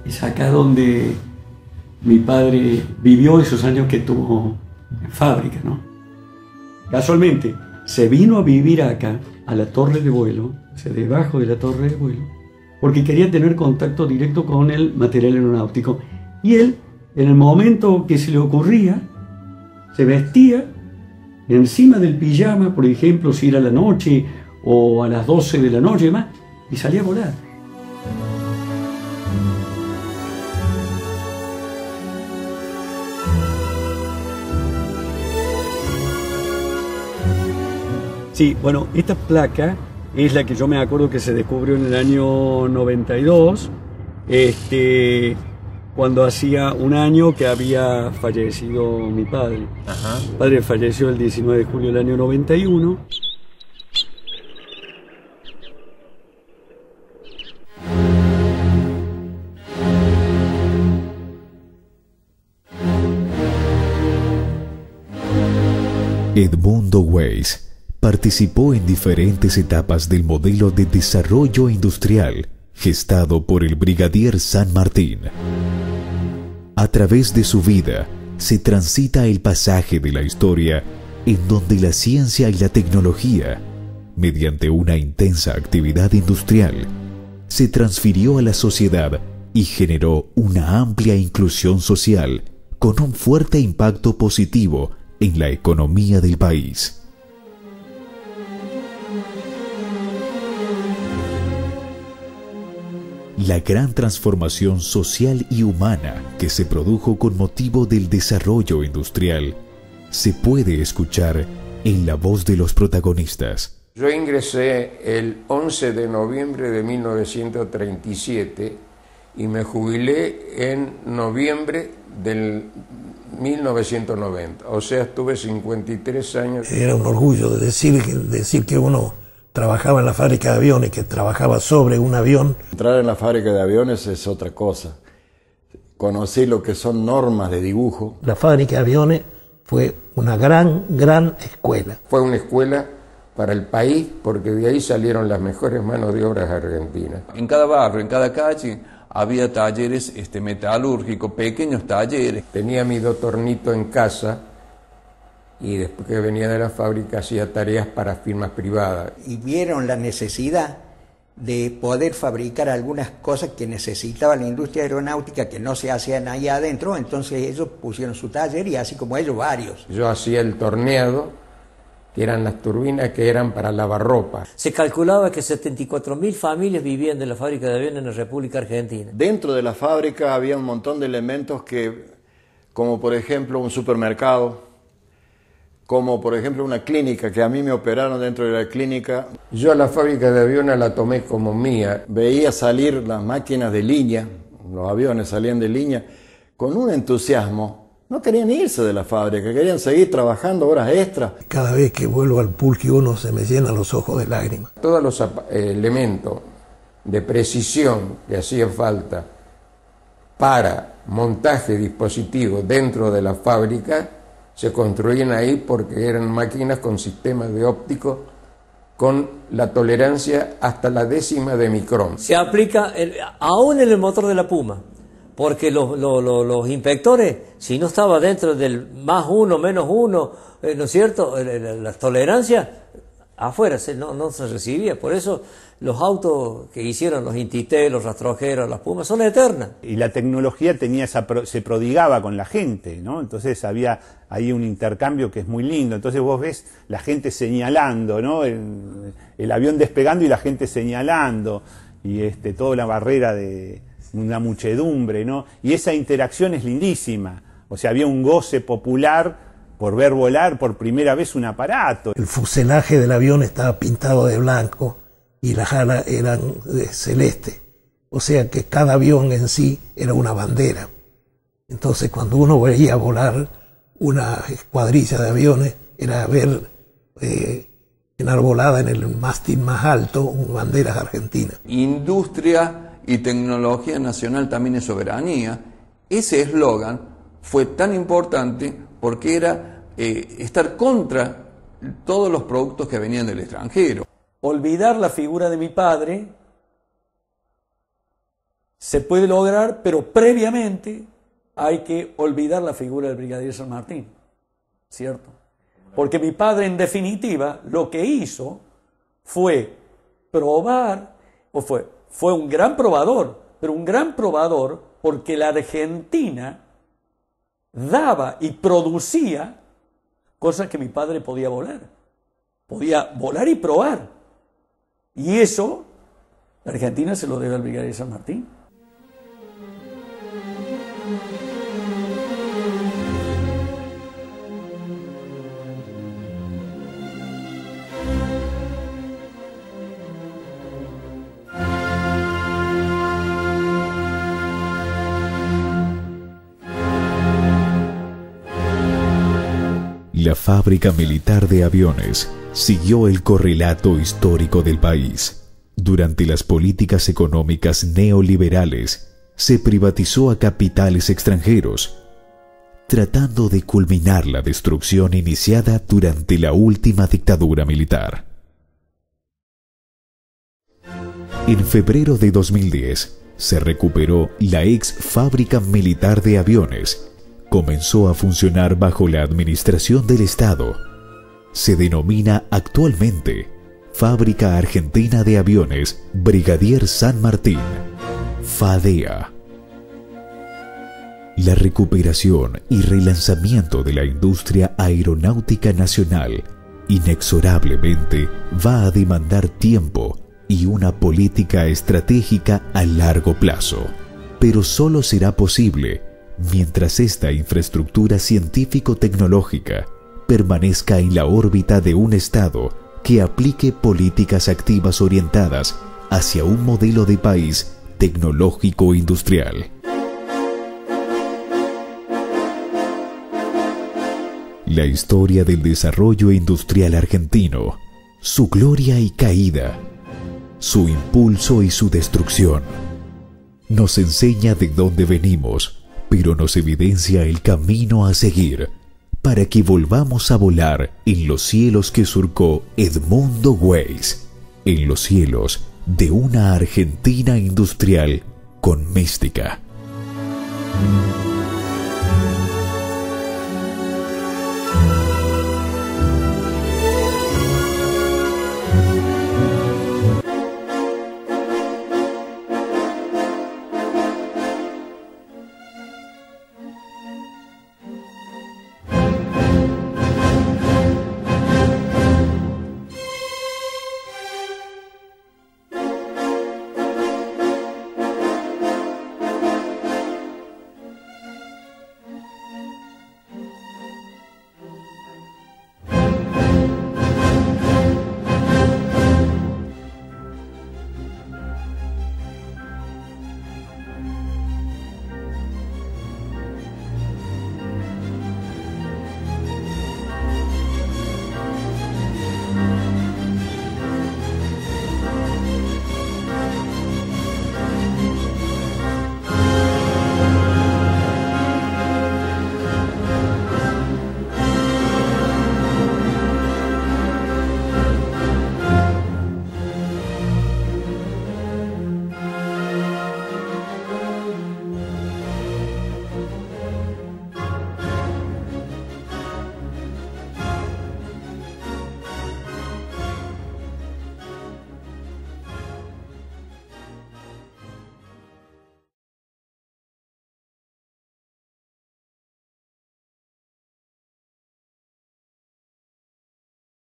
Es acá donde mi padre vivió esos años que tuvo en fábrica, ¿no? Casualmente, se vino a vivir acá, a la torre de vuelo, o sea, debajo de la torre de vuelo, porque quería tener contacto directo con el material aeronáutico. Y él, en el momento que se le ocurría, se vestía encima del pijama, por ejemplo, si era la noche o a las 12 de la noche y demás, y salía a volar. Sí, bueno, esta placa es la que yo me acuerdo que se descubrió en el año 92, cuando hacía un año que había fallecido mi padre. Ajá. Mi padre falleció el 19 de julio del año 91. Edmundo Weiss participó en diferentes etapas del modelo de desarrollo industrial gestado por el brigadier San Martín. A través de su vida se transita el pasaje de la historia en donde la ciencia y la tecnología, mediante una intensa actividad industrial, se transfirió a la sociedad y generó una amplia inclusión social con un fuerte impacto positivo en la economía del país. La gran transformación social y humana que se produjo con motivo del desarrollo industrial se puede escuchar en la voz de los protagonistas. Yo ingresé el 11 de noviembre de 1937 y me jubilé en noviembre del 1990, o sea, estuve 53 años. Era un orgullo de decir que uno trabajaba en la fábrica de aviones, que trabajaba sobre un avión. Entrar en la fábrica de aviones es otra cosa. Conocí lo que son normas de dibujo. La fábrica de aviones fue una gran escuela. Fue una escuela para el país porque de ahí salieron las mejores manos de obra argentinas. En cada barrio, en cada calle, había talleres metalúrgicos, pequeños talleres. Tenía mi tornito en casa y después que venía de la fábrica hacía tareas para firmas privadas. Y vieron la necesidad de poder fabricar algunas cosas que necesitaba la industria aeronáutica que no se hacían ahí adentro, entonces ellos pusieron su taller y así como ellos varios. Yo hacía el torneado, que eran las turbinas que eran para lavar ropa. Se calculaba que 74.000 familias vivían de la fábrica de aviones en la República Argentina. Dentro de la fábrica había un montón de elementos como por ejemplo un supermercado, como por ejemplo una clínica, que a mí me operaron dentro de la clínica. Yo a la fábrica de aviones la tomé como mía. Veía salir las máquinas de línea, los aviones salían de línea, con un entusiasmo. No querían irse de la fábrica, querían seguir trabajando horas extras. Cada vez que vuelvo al Pulqui uno se me llenan los ojos de lágrimas. Todos los elementos de precisión que hacía falta para montaje de dispositivos dentro de la fábrica se construían ahí porque eran máquinas con sistemas de óptico con la tolerancia hasta la décima de micrón. Se aplica aún en el motor de la Puma, porque los inspectores, si no estaba dentro del +1, -1, ¿no es cierto?, la tolerancia, afuera no se recibía. Por eso los autos que hicieron los Intitel, los rastrojeros, las Pumas, son eternas. Y la tecnología se prodigaba con la gente, ¿no? Entonces había ahí un intercambio que es muy lindo. Entonces vos ves la gente señalando, ¿no? El avión despegando y la gente señalando, y toda la barrera de una muchedumbre, ¿no? Y esa interacción es lindísima. O sea, había un goce popular por ver volar por primera vez un aparato. El fuselaje del avión estaba pintado de blanco y las alas eran de celeste. O sea que cada avión en sí era una bandera. Entonces cuando uno veía volar una escuadrilla de aviones, era ver enarbolada en el mástil más alto banderas argentinas. Industria y tecnología nacional también es soberanía. Ese eslogan fue tan importante porque era estar contra todos los productos que venían del extranjero. Olvidar la figura de mi padre se puede lograr, pero previamente hay que olvidar la figura del brigadier San Martín, ¿cierto? Porque mi padre, en definitiva, lo que hizo fue probar, fue un gran probador, pero un gran probador porque la Argentina daba y producía cosas que mi padre podía volar y probar. Y eso, la Argentina se lo debe al brigadier San Martín. La fábrica militar de aviones siguió el correlato histórico del país. Durante las políticas económicas neoliberales, se privatizó a capitales extranjeros, tratando de culminar la destrucción iniciada durante la última dictadura militar. En febrero de 2010, se recuperó la ex fábrica militar de aviones. Comenzó a funcionar bajo la administración del Estado. Se denomina actualmente Fábrica Argentina de Aviones Brigadier San Martín, FADEA. La recuperación y relanzamiento de la industria aeronáutica nacional inexorablemente va a demandar tiempo y una política estratégica a largo plazo, pero solo será posible mientras esta infraestructura científico-tecnológica permanezca en la órbita de un Estado que aplique políticas activas orientadas hacia un modelo de país tecnológico-industrial. La historia del desarrollo industrial argentino, su gloria y caída, su impulso y su destrucción, nos enseña de dónde venimos, pero nos evidencia el camino a seguir para que volvamos a volar en los cielos que surcó Edmundo Weiss, en los cielos de una Argentina industrial con mística.